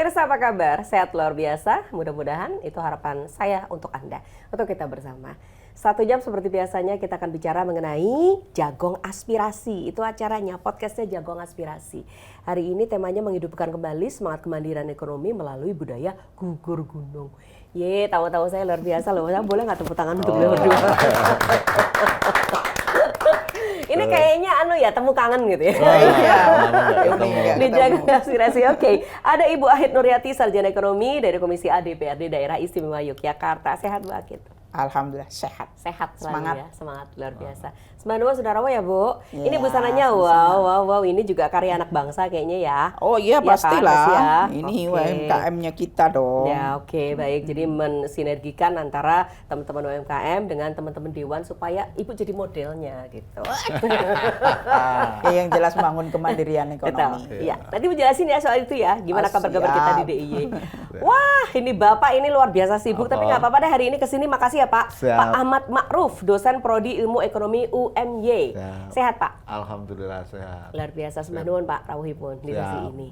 Pemirsa apa kabar? Sehat luar biasa? Mudah-mudahan itu harapan saya untuk Anda, untuk kita bersama. 1 jam seperti biasanya kita akan bicara mengenai Jagong Aspirasi. Itu acaranya, podcastnya Jagong Aspirasi. Hari ini temanya menghidupkan kembali semangat kemandirian ekonomi melalui budaya gugur gunung. Tahu-tahu saya luar biasa loh. Saya boleh nggak tepuk tangan untuk beliau berdua? Ini kayaknya temu kangen gitu ya. Di Jagong Aspirasi. Oke. Ada Ibu Ahid Nuryati, Sarjana Ekonomi dari Komisi A DPRD Daerah Istimewa Yogyakarta. Sehat Bu Ahid? Alhamdulillah sehat. Sehat selalu Semangat. ya, semangat luar biasa. Semua saudara ya Bu. Ya, ini busananya wow, ini juga karya anak bangsa kayaknya ya. Oh iya Ya pastilah. kan, ya? Ini Oke. UMKM-nya kita dong. Ya oke, baik. Jadi mensinergikan antara teman-teman UMKM dengan teman-teman Dewan supaya Ibu jadi modelnya gitu. Yang jelas bangun kemandirian ekonomi. Iya. Nanti Bu jelasin ya soal itu ya. Gimana kabar-kabar kita di DIY. Ya. Wah, ini Bapak ini luar biasa sibuk, tapi nggak apa-apa deh hari ini kesini. Makasih ya Pak. Siap. Pak Ahmad Ma'ruf, dosen Prodi Ilmu Ekonomi UMY. Siap. Sehat Pak? Alhamdulillah sehat. Luar biasa, sembah nuwun Pak rawuhipun di sesi Siap. ini.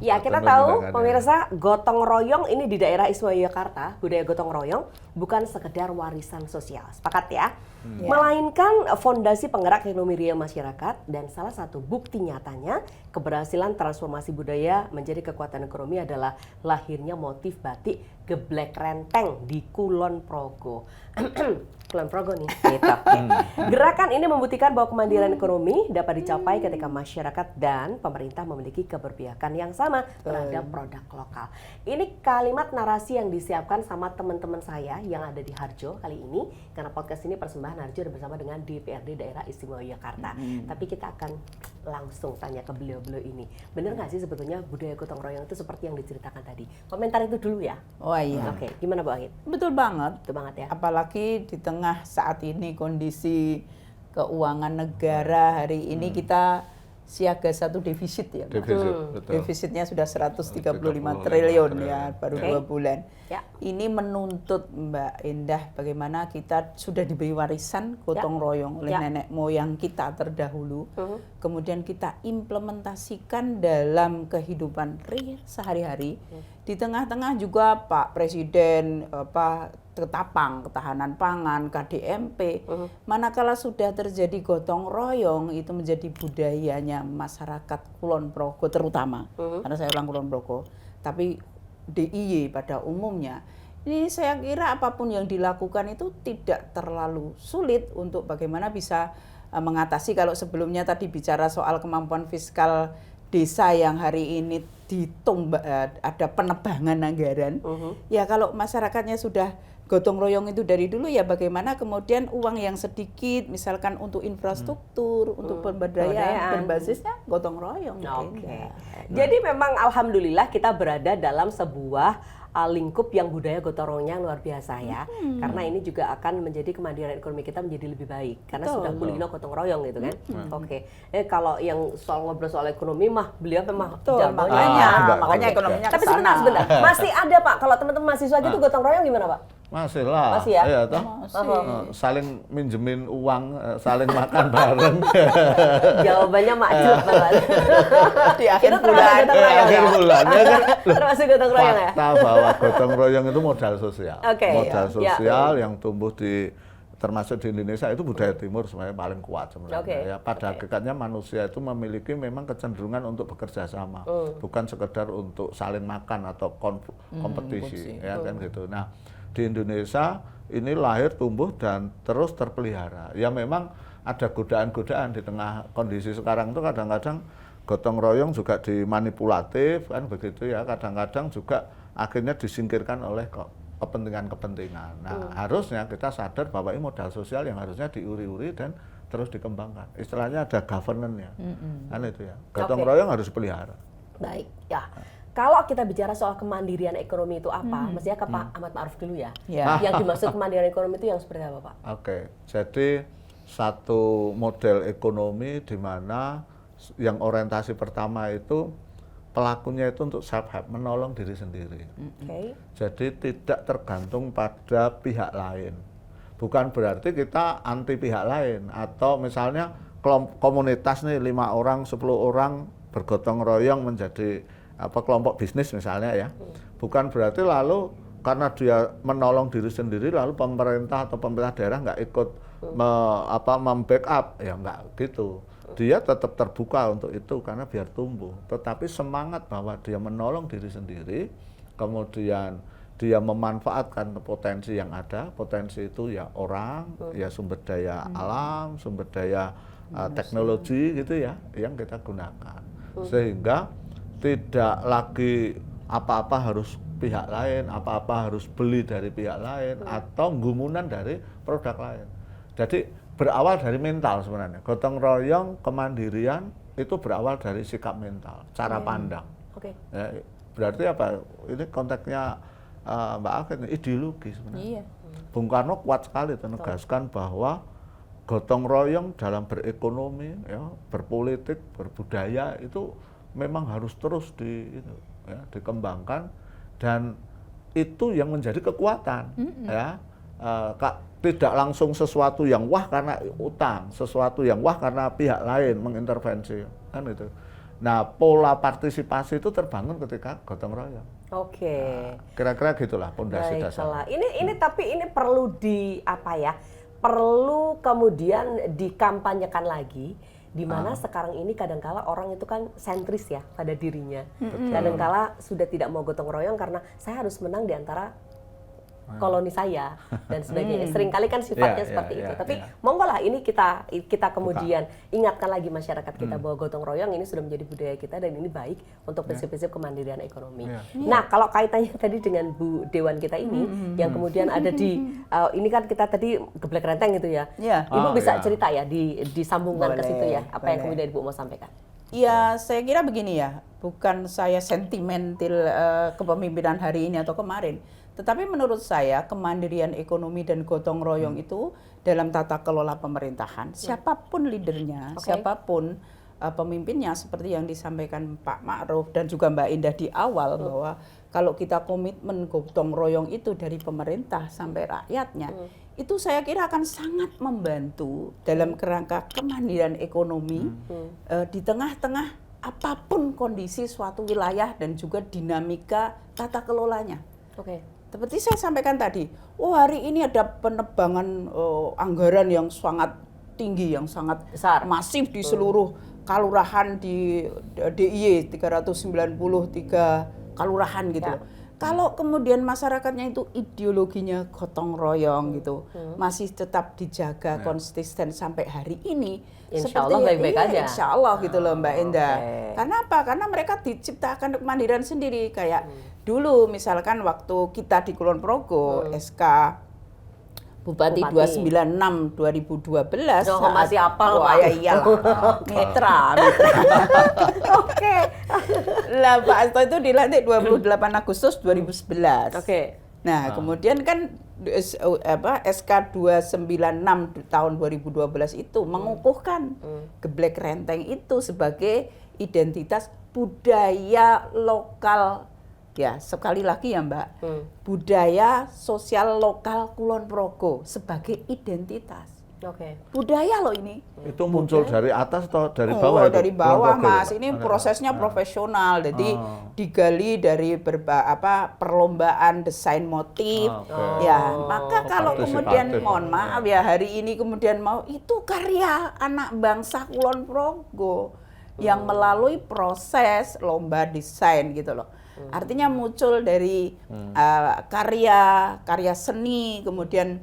Ya, kita Atur tahu undangannya. pemirsa, gotong royong ini di daerah Istimewa Yogyakarta, budaya gotong royong bukan sekedar warisan sosial. Sepakat ya? Melainkan fondasi penggerak ekonomi real masyarakat dan salah satu bukti nyatanya keberhasilan transformasi budaya menjadi kekuatan ekonomi adalah lahirnya motif batik Geblek Renteng di Kulon Progo. Kulon Progo nih. Gitu. Gerakan ini membuktikan bahwa kemandirian ekonomi dapat dicapai ketika masyarakat dan pemerintah memiliki keberpihakan yang sama terhadap produk lokal. Ini kalimat narasi yang disiapkan sama teman-teman saya yang ada di Harjo kali ini, karena podcast ini persembahan Harjo bersama dengan DPRD Daerah Istimewa Yogyakarta. Tapi kita akan langsung tanya ke beliau-beliau ini. Benar nggak sih sebetulnya budaya gotong royong itu seperti yang diceritakan tadi? Komentar itu dulu ya. Oh iya. Oke, gimana Bu Ahid? Betul banget. Betul banget ya. Apalagi di tengah saat ini kondisi keuangan negara hari ini kita siaga 1 defisit ya. Mbak. Defisit, betul. Defisitnya sudah 135 135 triliun triliun. ya, baru Oke. 2 bulan. Ya. Ini menuntut Mbak Endah bagaimana kita sudah diberi warisan gotong royong oleh Ya. nenek moyang kita terdahulu. Kemudian kita implementasikan dalam kehidupan real sehari-hari. Di tengah-tengah juga Pak Presiden Ketapang, Ketahanan Pangan, KDMP. Manakala sudah terjadi gotong royong itu menjadi budayanya masyarakat Kulon Progo terutama. Karena saya ulang Kulon Progo. Tapi DIY pada umumnya, ini saya kira apapun yang dilakukan itu tidak terlalu sulit untuk bagaimana bisa mengatasi. Kalau sebelumnya tadi bicara soal kemampuan fiskal desa yang hari ini ada penebangan anggaran, ya kalau masyarakatnya sudah gotong royong itu dari dulu ya bagaimana kemudian uang yang sedikit misalkan untuk infrastruktur, untuk pemberdayaan berbasisnya gotong royong. Oke. Jadi memang alhamdulillah kita berada dalam sebuah lingkup yang budaya gotong royongnya luar biasa ya. Karena ini juga akan menjadi kemandirian ekonomi kita menjadi lebih baik karena Betul. sudah kulino gotong royong gitu kan. Oke. Kalau yang ngobrol soal ekonomi mah beliau memang Betul, jagonya. makanya Oke. ekonominya Tapi kesana. sebentar, masih ada Pak kalau teman-teman mahasiswa gitu gotong royong gimana Pak? Masih lah. Masih ya? Iya, toh. Saling minjemin uang, saling makan bareng. Jawabannya makjub banget. Di akhir Itu termasuk bulan. gotong royong Akhir ya? bulan ya kan. Termasuk gotong royong ya? Fakta bahwa gotong royong itu modal sosial. Oke, Modal ya. sosial yang tumbuh termasuk di Indonesia itu budaya timur sebenarnya paling kuat sebenarnya. Oke, Ya, pada hakikatnya manusia itu memiliki memang kecenderungan untuk bekerja sama, bukan sekedar untuk saling makan atau kompetisi, ya kan gitu. Nah, di Indonesia ini lahir, tumbuh dan terus terpelihara. Ya memang ada godaan-godaan di tengah kondisi sekarang itu kadang-kadang gotong royong juga dimanipulatif kan begitu ya. Kadang-kadang juga akhirnya disingkirkan oleh kepentingan-kepentingan. Nah, harusnya kita sadar bahwa ini modal sosial yang harusnya diuri-uri dan terus dikembangkan. Istilahnya ada governance-nya. Kan itu ya. Gotong royong harus pelihara. Baik, ya. Kalau kita bicara soal kemandirian ekonomi itu apa, mestinya ke Pak Ahmad Ma'ruf dulu ya. Ya. Yang dimaksud kemandirian ekonomi itu yang seperti apa Pak? Oke, jadi satu model ekonomi di mana yang orientasi pertama itu pelakunya itu untuk self help, menolong diri sendiri. Oke. Jadi tidak tergantung pada pihak lain. Bukan berarti kita anti pihak lain atau misalnya komunitas nih 5 orang, 10 orang bergotong royong menjadi kelompok bisnis misalnya ya, bukan berarti lalu karena dia menolong diri sendiri lalu pemerintah atau pemerintah daerah nggak ikut membackup, ya nggak gitu. Dia tetap terbuka untuk itu karena biar tumbuh. Tetapi semangat bahwa dia menolong diri sendiri, kemudian dia memanfaatkan potensi yang ada. Potensi itu ya orang, ya sumber daya alam, sumber daya teknologi gitu ya, yang kita gunakan. Sehingga tidak lagi apa-apa harus pihak lain, apa-apa harus beli dari pihak lain, atau gumunan dari produk lain. Jadi berawal dari mental sebenarnya. Gotong royong, kemandirian itu berawal dari sikap mental, cara pandang. Ya, berarti apa? Ini konteksnya Mbak Afid, ideologi sebenarnya. Bung Karno kuat sekali menegaskan bahwa gotong royong dalam berekonomi, ya, berpolitik, berbudaya itu memang harus terus dikembangkan, dan itu yang menjadi kekuatan. Ya. Tidak langsung sesuatu yang wah karena utang, sesuatu yang wah karena pihak lain mengintervensi, kan itu. Nah, pola partisipasi itu terbangun ketika gotong royong. Nah, kira-kira gitulah pondasi dasar. Tapi ini perlu perlu kemudian dikampanyekan lagi, di mana sekarang ini kadangkala orang itu kan sentris ya pada dirinya. Kadangkala sudah tidak mau gotong royong karena saya harus menang di antara koloni saya dan sebagainya. Seringkali kan sifatnya seperti itu. Tapi monggo lah ini kita kemudian ingatkan lagi masyarakat kita bahwa gotong royong ini sudah menjadi budaya kita dan ini baik untuk prinsip-prinsip kemandirian ekonomi. Nah, kalau kaitannya tadi dengan Bu Dewan kita ini yang kemudian ada di ini kan kita tadi geblek renteng gitu ya. Ibu bisa cerita ya disambungkan ke situ ya, apa yang kemudian Ibu mau sampaikan? Ya, saya kira begini ya, bukan saya sentimental kepemimpinan hari ini atau kemarin, tetapi menurut saya kemandirian ekonomi dan gotong royong itu dalam tata kelola pemerintahan, siapapun leadernya, siapapun pemimpinnya, seperti yang disampaikan Pak Ma'ruf dan juga Mbak Indah di awal, bahwa kalau kita komitmen gotong royong itu dari pemerintah sampai rakyatnya, itu saya kira akan sangat membantu dalam kerangka kemandirian ekonomi di tengah-tengah apapun kondisi suatu wilayah dan juga dinamika tata kelolanya. Seperti saya sampaikan tadi, hari ini ada penebangan anggaran yang sangat tinggi, yang sangat besar, masif di seluruh kalurahan di DIY 393 kalurahan gitu. Kalau kemudian masyarakatnya itu ideologinya gotong royong gitu, masih tetap dijaga konsisten sampai hari ini, Insya Allah baik-baik aja. Insya Allah gitu loh Mbak Indah. Karena apa? Karena mereka diciptakan kemandirian sendiri. Kayak dulu misalkan waktu kita di Kulon Progo, SK Bupati 296 2012. Masih apal Pak. Iya. Mitra. Lah Pak Hasto itu dilantik 28 Agustus 2011. Nah, kemudian kan SK 296 tahun 2012 itu mengukuhkan geblek renteng itu sebagai identitas budaya lokal. Ya, sekali lagi ya Mbak, budaya sosial lokal Kulon Progo sebagai identitas. Budaya loh ini. Itu muncul dari atas atau dari bawah? Dari bawah Mas, ini prosesnya profesional, jadi digali dari perlombaan desain motif. Ya, maka kalau kemudian mohon maaf ya hari ini kemudian mau itu karya anak bangsa Kulon Progo yang melalui proses lomba desain gitu loh. Artinya muncul dari karya seni, kemudian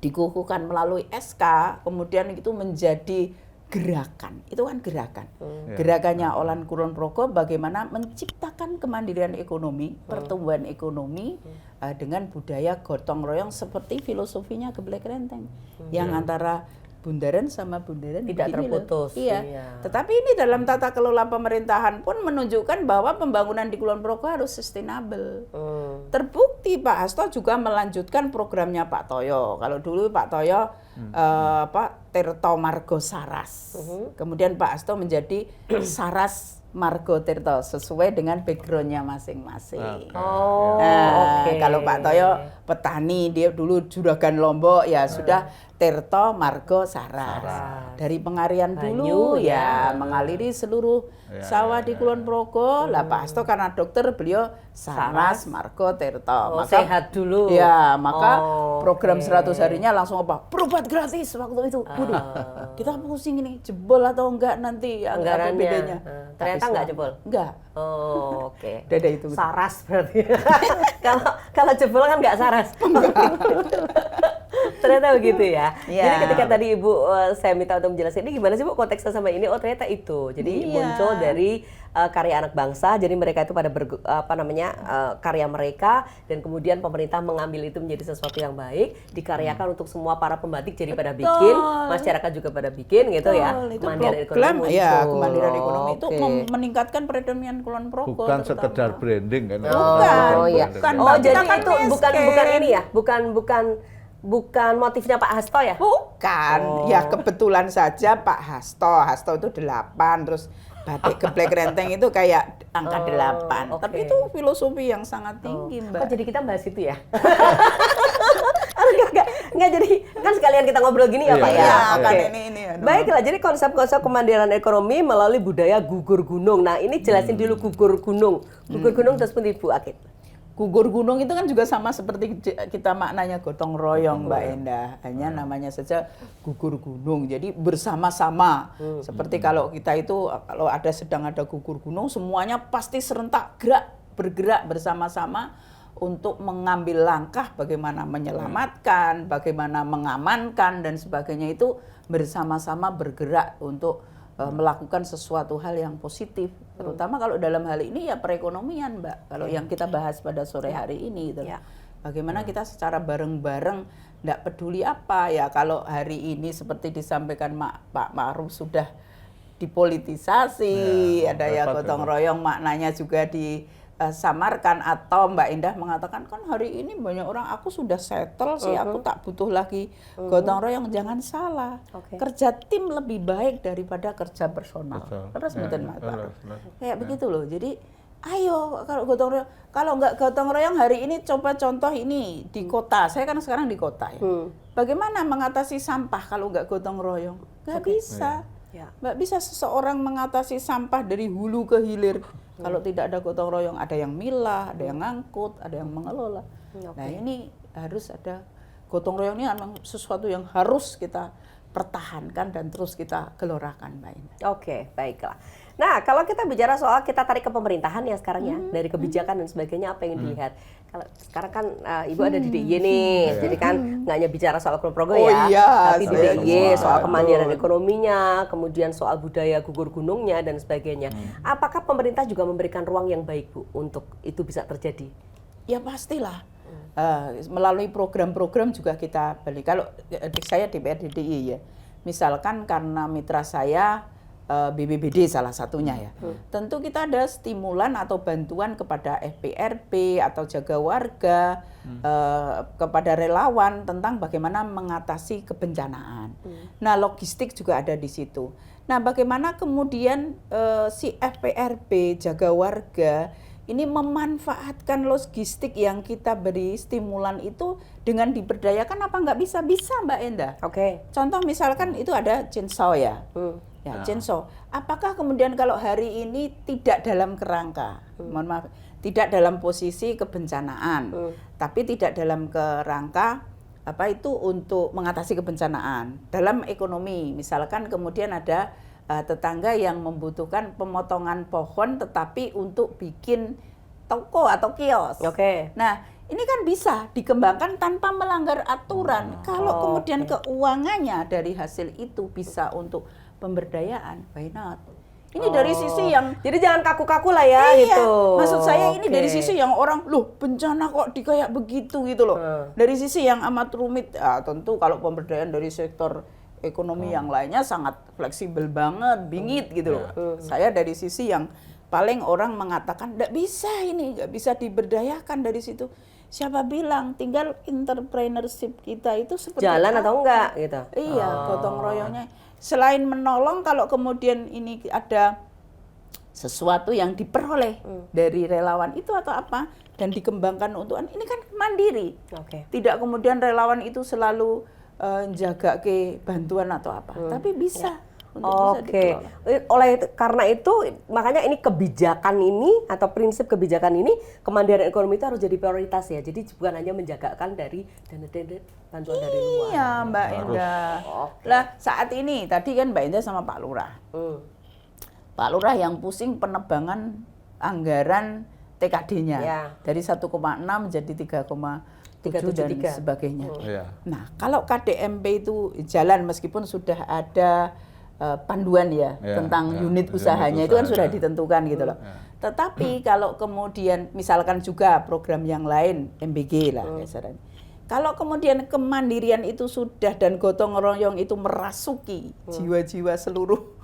dikukuhkan melalui SK, kemudian itu menjadi gerakan. Itu kan gerakan. Gerakannya Olan Kulon Progo bagaimana menciptakan kemandirian ekonomi, pertumbuhan ekonomi dengan budaya gotong royong seperti filosofinya geblek renteng. Yang antara bundaran sama bundaran tidak terputus. Tetapi ini dalam tata kelola pemerintahan pun menunjukkan bahwa pembangunan di Kulon Progo harus sustainable. Terbukti Pak Hasto juga melanjutkan programnya Pak Toyo. Kalau dulu Pak Toyo Tirto Margo Saras. Kemudian Pak Hasto menjadi Saras Margo Tirto sesuai dengan backgroundnya masing-masing. Oh, Nah, oke. kalau Pak Toyo petani, dia dulu juragan Lombok, ya sudah Tirto Margo Saras. Dari Pengarian dulu Banyu, ya mengaliri seluruh sawah di Kulon Progo. Lah Pak Hasto karena dokter, beliau Saras Margo Tirto. Oh, sehat dulu. Ya, maka Oh, program oke. 100 harinya langsung apa? Berobat gratis waktu itu. Waduh, kita pusing ini, jebol atau enggak nanti, apa Anggarannya. bedanya? Ternyata Tapi enggak selama- jebol? Enggak. Oh, oke. Dada itu. Saras berarti. Kalau kalau jebol kan nggak saras. Ternyata begitu ya. Iya. Jadi ketika tadi Ibu saya minta untuk menjelaskan ini gimana sih Bu konteksnya sama ini? Oh ternyata itu. Jadi Iya. muncul dari karya anak bangsa. Jadi mereka itu pada karya mereka dan kemudian pemerintah mengambil itu menjadi sesuatu yang baik, dikaryakan untuk semua para pembatik jadi pada bikin, masyarakat juga pada bikin gitu ya. Betul, itu Kemandirian program ekonomi ya, muncul. kemandirian ekonomi itu Oke. meningkatkan perekonomian Kulon Progo. Bukan terutama. sekedar branding kan. Bukan, Oh iya. bukan. Oh Mbak, jadi kita kan itu bukan miskin. ini ya, bukan motifnya Pak Hasto ya? Bukan, ya kebetulan saja Pak Hasto itu 8, terus batik geblek renteng itu kayak angka 8. oke. Tapi itu filosofi yang sangat tinggi, Mbak. Oh jadi kita bahas itu ya? Enggak, jadi kan sekalian kita ngobrol gini ya Pak ya? Iya, Oke. kan ini. Baiklah, jadi konsep-konsep kemandirian ekonomi melalui budaya gugur gunung. Nah ini jelasin dulu gugur gunung. Gugur gunung terus pun Ibu Akid. Gugur gunung itu kan juga sama seperti kita maknanya gotong royong, Mbak Endah. Hanya namanya saja gugur gunung. Jadi bersama-sama. Seperti kalau kita itu kalau sedang ada gugur gunung, semuanya pasti serentak bergerak bersama-sama untuk mengambil langkah bagaimana menyelamatkan, bagaimana mengamankan dan sebagainya, itu bersama-sama bergerak untuk melakukan sesuatu hal yang positif, terutama kalau dalam hal ini ya perekonomian, Mbak. Kalau yang kita bahas pada sore hari ini gitu. Ya. Bagaimana kita secara bareng-bareng, tidak peduli apa ya, kalau hari ini seperti disampaikan Pak Ma'ruf sudah dipolitisasi, Ya, ada ya repot, gotong repot. royong maknanya juga disamarkan, atau Mbak Indah mengatakan kan hari ini banyak orang, aku sudah settle sih, aku tak butuh lagi gotong royong. Jangan salah, Oke. kerja tim lebih baik daripada kerja personal. Betul. Terus Ya, mboten, ya, Mas betul, Ma'ruf. betul. Kayak begitu loh. Jadi ayo kalau gotong royong, kalau nggak gotong royong hari ini, coba contoh ini di kota. Saya kan sekarang di kota ya. Bagaimana mengatasi sampah kalau nggak gotong royong? Nggak bisa. Ya. Nggak bisa seseorang mengatasi sampah dari hulu ke hilir kalau tidak ada gotong royong. Ada yang milah, ada yang ngangkut, ada yang mengelola. Nah ini harus ada gotong royong. Ini memang sesuatu yang harus kita pertahankan dan terus kita gelorakan, Mbak Ina. Oke, baiklah. Nah, kalau kita bicara soal kita tarik ke pemerintahan ya sekarang ya, dari kebijakan dan sebagainya, apa yang dilihat? Kalau sekarang kan Ibu ada di DIY nih, jadi kan nggak hanya bicara soal Kulon Progo Oh ya, iya, tapi di saya DIY semua. soal kemandirian Betul. ekonominya, kemudian soal budaya gugur gunungnya dan sebagainya. Apakah pemerintah juga memberikan ruang yang baik Bu untuk itu bisa terjadi? Ya pastilah. Melalui program-program juga kita beli. Kalau saya DPR DIY ya, misalkan karena mitra saya BBBD salah satunya ya. Tentu kita ada stimulan atau bantuan kepada FPRB atau jaga warga, kepada relawan tentang bagaimana mengatasi kebencanaan. Nah, logistik juga ada di situ. Nah, bagaimana kemudian si FPRB jaga warga ini memanfaatkan logistik yang kita beri stimulan itu dengan diberdayakan, apa nggak bisa? Bisa, Mbak Endah. Oke. Contoh misalkan itu ada chainsaw ya. Ya, chainsaw. Apakah kemudian kalau hari ini tidak dalam kerangka, mohon maaf, tidak dalam posisi kebencanaan, tapi tidak dalam kerangka apa itu untuk mengatasi kebencanaan dalam ekonomi, misalkan kemudian ada tetangga yang membutuhkan pemotongan pohon tetapi untuk bikin toko atau kios. Oke. Nah, ini kan bisa dikembangkan tanpa melanggar aturan. Kalau kemudian keuangannya dari hasil itu bisa untuk pemberdayaan, why not? Ini dari sisi yang Jadi jangan kaku-kaku lah ya iya, gitu. maksud saya ini Oke. dari sisi yang orang, loh bencana kok kayak begitu gitu loh. Dari sisi yang amat rumit, tentu kalau pemberdayaan dari sektor ekonomi yang lainnya sangat fleksibel banget, bingit gitu loh. Saya dari sisi yang paling orang mengatakan nggak bisa ini, nggak bisa diberdayakan dari situ. Siapa bilang, tinggal entrepreneurship kita itu seperti Jalan apa. atau enggak gitu. Iya, gotong royongnya. Selain menolong, kalau kemudian ini ada sesuatu yang diperoleh dari relawan itu atau apa dan dikembangkan untuk ini kan mandiri. Oke. Tidak kemudian relawan itu selalu jaga ke bantuan atau apa, tapi bisa untuk bisa Oke, dikelola. karena itu makanya ini kebijakan ini atau prinsip kebijakan ini kemandirian ekonomi itu harus jadi prioritas ya. Jadi bukan hanya menjagakan dari dana bantuan dari luar. Iya, Mbak Indah. Oke. Lah saat ini tadi kan Mbak Indah sama Pak Lurah. Pak Lurah yang pusing penebangan anggaran TKD-nya Ya. dari 1,6 menjadi 3,7 dan 373. sebagainya. Iya. Nah, kalau KDMP itu jalan meskipun sudah ada panduan ya, Ya, tentang ya, unit unit usahanya itu kan usaha, sudah ya. ditentukan gitu loh. Tetapi kalau kemudian misalkan juga program yang lain MBG lah misalnya. Kalau kemudian kemandirian itu sudah dan gotong royong itu merasuki jiwa-jiwa seluruh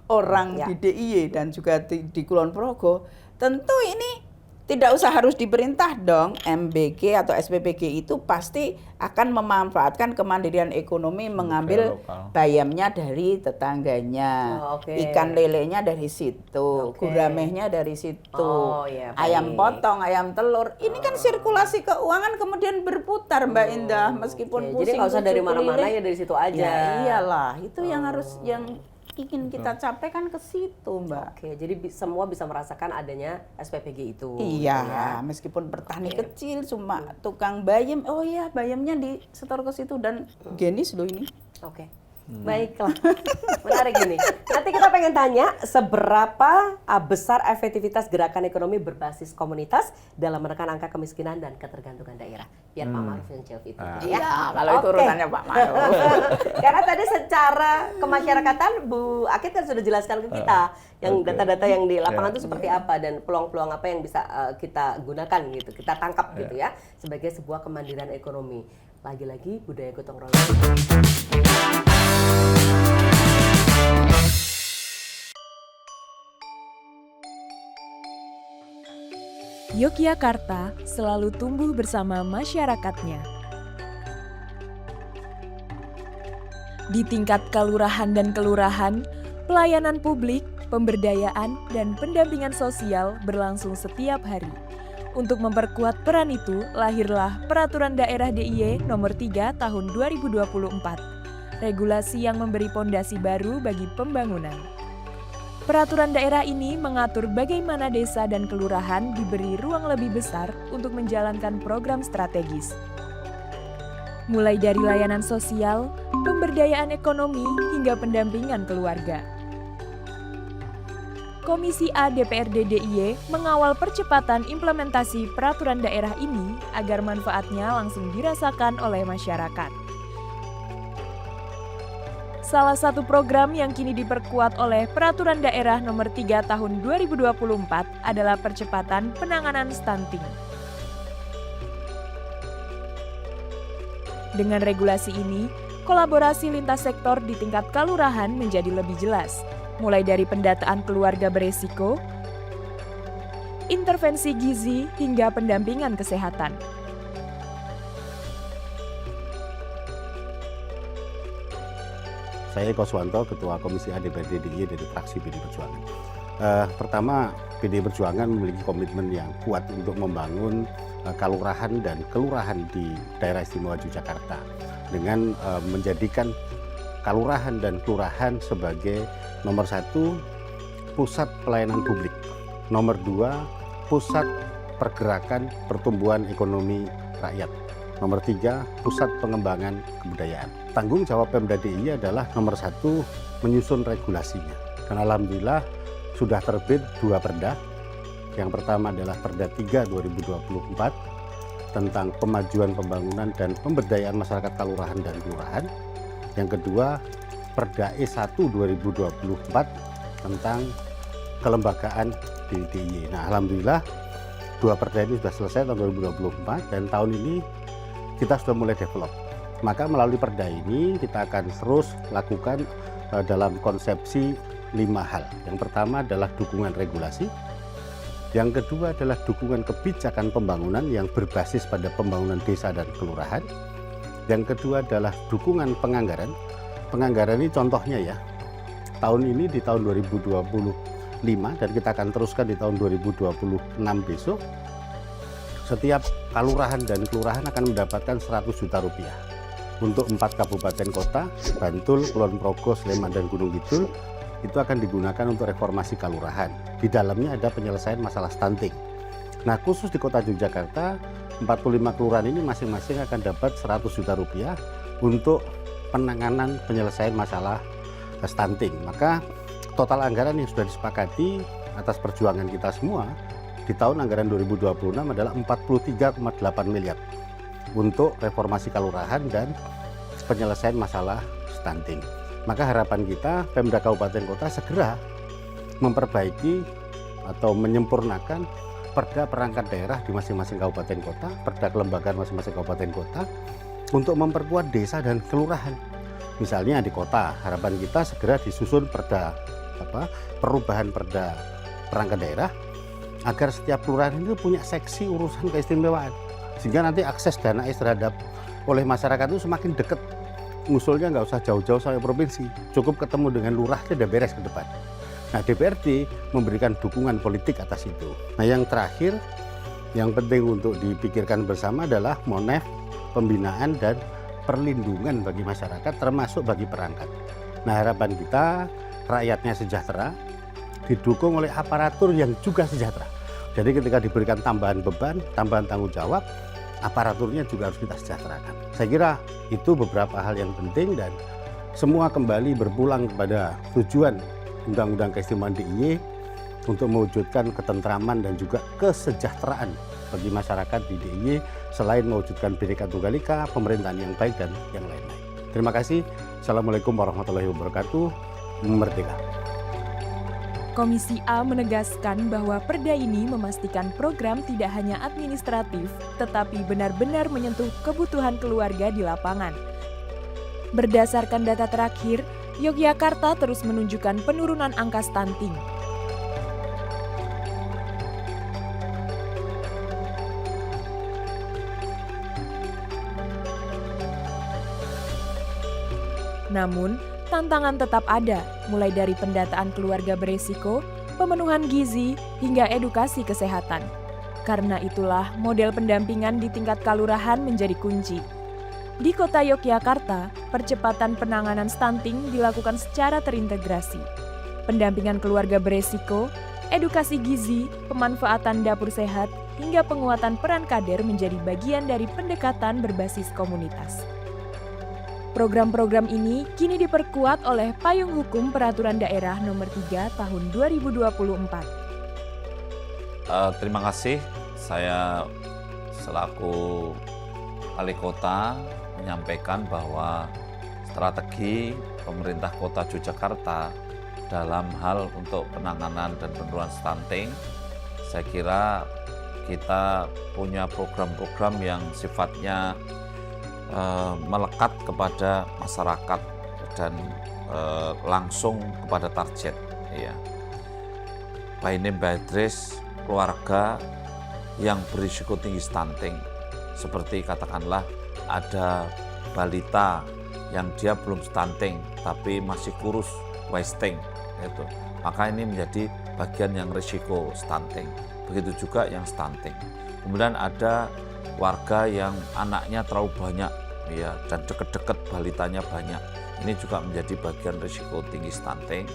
orang Ya. di DIY dan juga di Kulon Progo, tentu ini tidak usah harus diperintah dong. MBG atau SPPG itu pasti akan memanfaatkan kemandirian ekonomi, mengambil lokal. bayamnya dari tetangganya, Oh, oke. ikan lelenya dari situ, Oke. guramehnya dari situ, Oh, iya, ayam baik. potong, ayam telur. Ini kan sirkulasi keuangan kemudian berputar, Mbak Indah, meskipun Oke, pusing. jadi nggak usah dari tujuh mana-mana keliling. ya dari situ aja. Ya iyalah, itu yang harus yang ingin kita capai kan ke situ, Mbak. Oke, jadi semua bisa merasakan adanya SPPG itu. Iya, ya. meskipun petani kecil cuma tukang bayam, oh iya bayamnya disetor ke situ dan genis loh ini. Oke. Baiklah. Menarik ini. Nanti kita pengen tanya seberapa besar efektivitas gerakan ekonomi berbasis komunitas dalam menekan angka kemiskinan dan ketergantungan daerah. Biar Pak Maruf yang jawab itu. Iya, kalau itu Oke. urusannya Pak Maruf. Karena tadi secara kemasyarakatan Bu Akid kan sudah jelaskan ke kita yang Oke. data-data yang di lapangan Ya. itu seperti apa dan peluang-peluang apa yang bisa kita gunakan gitu, kita tangkap gitu ya sebagai sebuah kemandirian ekonomi. Lagi-lagi budaya gotong royong. Yogyakarta selalu tumbuh bersama masyarakatnya. Di tingkat kelurahan dan kelurahan, pelayanan publik, pemberdayaan, dan pendampingan sosial berlangsung setiap hari. Untuk memperkuat peran itu, lahirlah Peraturan Daerah DIY Nomor 3 Tahun 2024, regulasi yang memberi pondasi baru bagi pembangunan. Peraturan daerah ini mengatur bagaimana desa dan kelurahan diberi ruang lebih besar untuk menjalankan program strategis. Mulai dari layanan sosial, pemberdayaan ekonomi, hingga pendampingan keluarga. Komisi A DPRD DIY mengawal percepatan implementasi peraturan daerah ini agar manfaatnya langsung dirasakan oleh masyarakat. Salah satu program yang kini diperkuat oleh Peraturan Daerah Nomor 3 Tahun 2024 adalah percepatan penanganan stunting. Dengan regulasi ini, kolaborasi lintas sektor di tingkat kelurahan menjadi lebih jelas, mulai dari pendataan keluarga beresiko, intervensi gizi, hingga pendampingan kesehatan. Saya Eko Suwanto, Ketua Komisi A DPRD DIY dari fraksi PDI Perjuangan. Pertama, PDI Perjuangan memiliki komitmen yang kuat untuk membangun kalurahan dan kelurahan di daerah istimewa Yogyakarta dengan menjadikan kalurahan dan kelurahan sebagai nomor 1 pusat pelayanan publik, nomor 2 pusat pergerakan pertumbuhan ekonomi rakyat, nomor 3 pusat pengembangan kebudayaan. Tanggung jawab Pemda DIY adalah nomor 1 menyusun regulasinya. Dan alhamdulillah sudah terbit 2 perda. Yang pertama adalah Perda 3 2024 tentang pemajuan pembangunan dan pemberdayaan masyarakat kalurahan dan kelurahan. Yang kedua Perda E1 2024 tentang kelembagaan di DIY. Nah, alhamdulillah 2 perda ini sudah selesai tahun 2024 dan tahun ini kita sudah mulai develop. Maka melalui perda ini kita akan terus lakukan dalam konsepsi 5 hal. Yang pertama adalah dukungan regulasi, Yang kedua adalah dukungan kebijakan pembangunan yang berbasis pada pembangunan desa dan kelurahan. Yang kedua adalah dukungan penganggaran. Penganggaran ini contohnya ya, tahun ini di tahun 2025 dan kita akan teruskan di tahun 2026 besok, setiap kalurahan dan kelurahan akan mendapatkan 100 juta rupiah untuk 4 kabupaten kota, Bantul, Kulon Progo, Sleman, dan Gunung Kidul. Itu akan digunakan untuk reformasi kalurahan. Di dalamnya ada penyelesaian masalah stunting. Nah, khusus di Kota Yogyakarta, 45 kelurahan ini masing-masing akan dapat 100 juta rupiah untuk penanganan penyelesaian masalah stunting. Maka total anggaran yang sudah disepakati atas perjuangan kita semua di tahun anggaran 2026 adalah 43,8 miliar untuk reformasi kalurahan dan penyelesaian masalah stunting. Maka harapan kita Pemda Kabupaten Kota segera memperbaiki atau menyempurnakan perda perangkat daerah di masing-masing kabupaten kota, perda kelembagaan masing-masing kabupaten kota untuk memperkuat desa dan kelurahan. Misalnya di kota, harapan kita segera disusun perubahan perda perangkat daerah agar setiap kelurahan itu punya seksi urusan keistimewaan, sehingga nanti akses dana terhadap oleh masyarakat itu semakin dekat. Ngusulnya nggak usah jauh-jauh sampai provinsi, cukup ketemu dengan lurah sudah beres ke depan. Nah, DPRD memberikan dukungan politik atas itu. Nah, yang terakhir yang penting untuk dipikirkan bersama adalah monef, pembinaan dan perlindungan bagi masyarakat termasuk bagi perangkat. Nah, harapan kita rakyatnya sejahtera, didukung oleh aparatur yang juga sejahtera. Jadi ketika diberikan tambahan beban, tambahan tanggung jawab, aparaturnya juga harus kita sejahterakan. Saya kira itu beberapa hal yang penting dan semua kembali berpulang kepada tujuan Undang-Undang Keistimewaan DIY untuk mewujudkan ketentraman dan juga kesejahteraan bagi masyarakat di DIY selain mewujudkan Bhinneka Tunggal Ika, pemerintahan yang baik dan yang lain-lain. Terima kasih. Assalamualaikum warahmatullahi wabarakatuh. Merdeka. Komisi A menegaskan bahwa perda ini memastikan program tidak hanya administratif, tetapi benar-benar menyentuh kebutuhan keluarga di lapangan. Berdasarkan data terakhir, Yogyakarta terus menunjukkan penurunan angka stunting. Namun, tantangan tetap ada, mulai dari pendataan keluarga beresiko, pemenuhan gizi, hingga edukasi kesehatan. Karena itulah model pendampingan di tingkat kalurahan menjadi kunci. Di Kota Yogyakarta, percepatan penanganan stunting dilakukan secara terintegrasi. Pendampingan keluarga beresiko, edukasi gizi, pemanfaatan dapur sehat, hingga penguatan peran kader menjadi bagian dari pendekatan berbasis komunitas. Program-program ini kini diperkuat oleh Payung Hukum Peraturan Daerah Nomor 3 Tahun 2024. Terima kasih. Saya selaku Wali Kota menyampaikan bahwa strategi pemerintah Kota Yogyakarta dalam hal untuk penanganan dan penurunan stunting, saya kira kita punya program-program yang sifatnya melekat kepada masyarakat dan langsung kepada target, ya. By name by address keluarga yang berisiko tinggi stunting, seperti katakanlah ada balita yang dia belum stunting tapi masih kurus, wasting, itu. Maka ini menjadi bagian yang risiko stunting. Begitu juga yang stunting. Kemudian ada warga yang anaknya terlalu banyak, ya, dan deket-deket balitanya banyak. Ini juga menjadi bagian risiko tinggi stunting.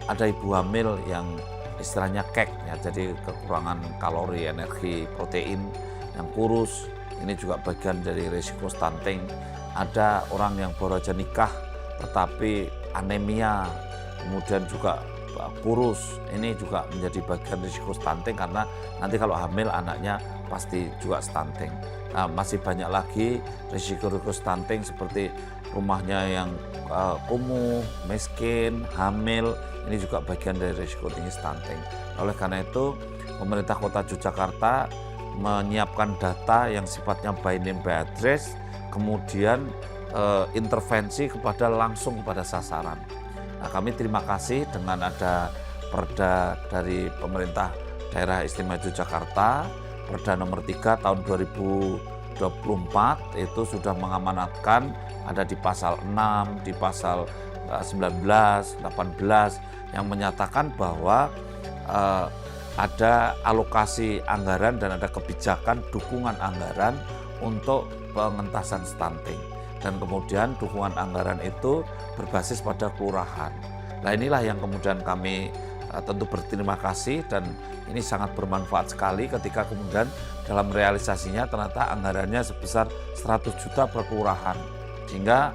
Ada ibu hamil yang istilahnya kek, ya, jadi kekurangan kalori, energi, protein, yang kurus. Ini juga bagian dari risiko stunting. Ada orang yang baru aja nikah tetapi anemia, kemudian juga kurus. Ini juga menjadi bagian risiko stunting karena nanti kalau hamil anaknya pasti juga stunting. Nah, masih banyak lagi risiko-risiko stunting seperti rumahnya yang kumuh, miskin, hamil. Ini juga bagian dari risiko tinggi stunting. Oleh karena itu, pemerintah Kota Yogyakarta menyiapkan data yang sifatnya by name by address, kemudian intervensi langsung kepada sasaran. Nah, kami terima kasih dengan ada perda dari pemerintah Daerah Istimewa Yogyakarta, Perda nomor 3 tahun 2024 itu sudah mengamanatkan ada di pasal 6, di pasal 19, 18 yang menyatakan bahwa ada alokasi anggaran dan ada kebijakan dukungan anggaran untuk pengentasan stunting. Dan kemudian dukungan anggaran itu berbasis pada kelurahan. Nah inilah yang kemudian kami tentu berterima kasih dan ini sangat bermanfaat sekali ketika kemudian dalam realisasinya ternyata anggarannya sebesar 100 juta per kelurahan. Sehingga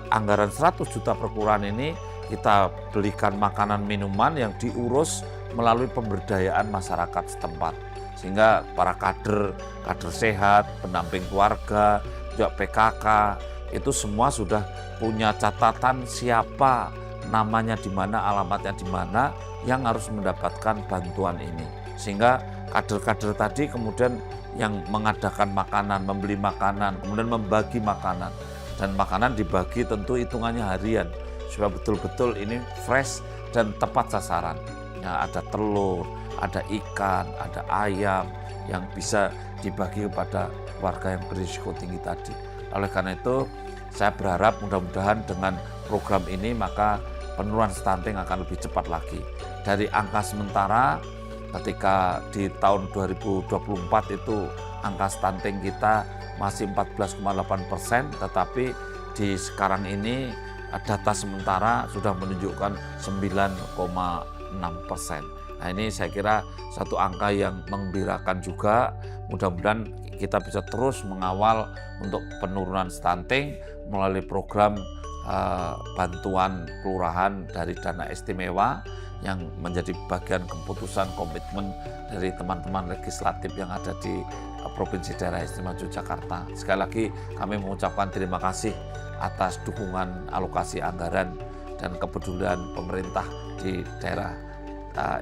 anggaran 100 juta per kelurahan ini kita belikan makanan minuman yang diurus melalui pemberdayaan masyarakat setempat. Sehingga para kader sehat, pendamping keluarga, juga PKK, itu semua sudah punya catatan siapa namanya di mana, alamatnya di mana yang harus mendapatkan bantuan ini. Sehingga kader-kader tadi kemudian yang mengadakan makanan, membeli makanan, kemudian membagi makanan. Dan makanan dibagi tentu hitungannya harian, supaya betul-betul ini fresh dan tepat sasaran. Ya, ada telur, ada ikan, ada ayam yang bisa dibagi kepada warga yang berisiko tinggi tadi. Oleh karena itu, saya berharap mudah-mudahan dengan program ini maka penurunan stunting akan lebih cepat lagi. Dari angka sementara ketika di tahun 2024 itu angka stunting kita masih 14,8%, tetapi di sekarang ini data sementara sudah menunjukkan 9,6%. Nah ini saya kira satu angka yang menggembirakan juga. Mudah-mudahan kita bisa terus mengawal untuk penurunan stunting melalui program bantuan kelurahan dari dana istimewa yang menjadi bagian keputusan komitmen dari teman-teman legislatif yang ada di Provinsi Daerah Istimewa Yogyakarta. Sekali lagi kami mengucapkan terima kasih atas dukungan alokasi anggaran dan kepedulian pemerintah di daerah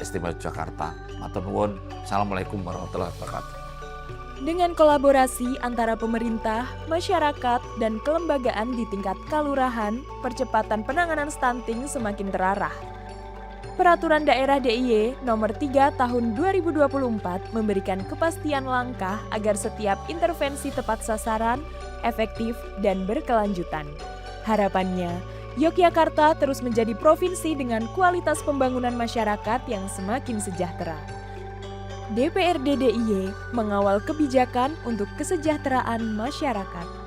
Istimewa Yogyakarta. Matur nuwun. Assalamualaikum warahmatullahi wabarakatuh. Dengan kolaborasi antara pemerintah, masyarakat, dan kelembagaan di tingkat kelurahan, percepatan penanganan stunting semakin terarah. Peraturan Daerah DIY Nomor 3 Tahun 2024 memberikan kepastian langkah agar setiap intervensi tepat sasaran, efektif, dan berkelanjutan. Harapannya, Yogyakarta terus menjadi provinsi dengan kualitas pembangunan masyarakat yang semakin sejahtera. DPRD DIY mengawal kebijakan untuk kesejahteraan masyarakat.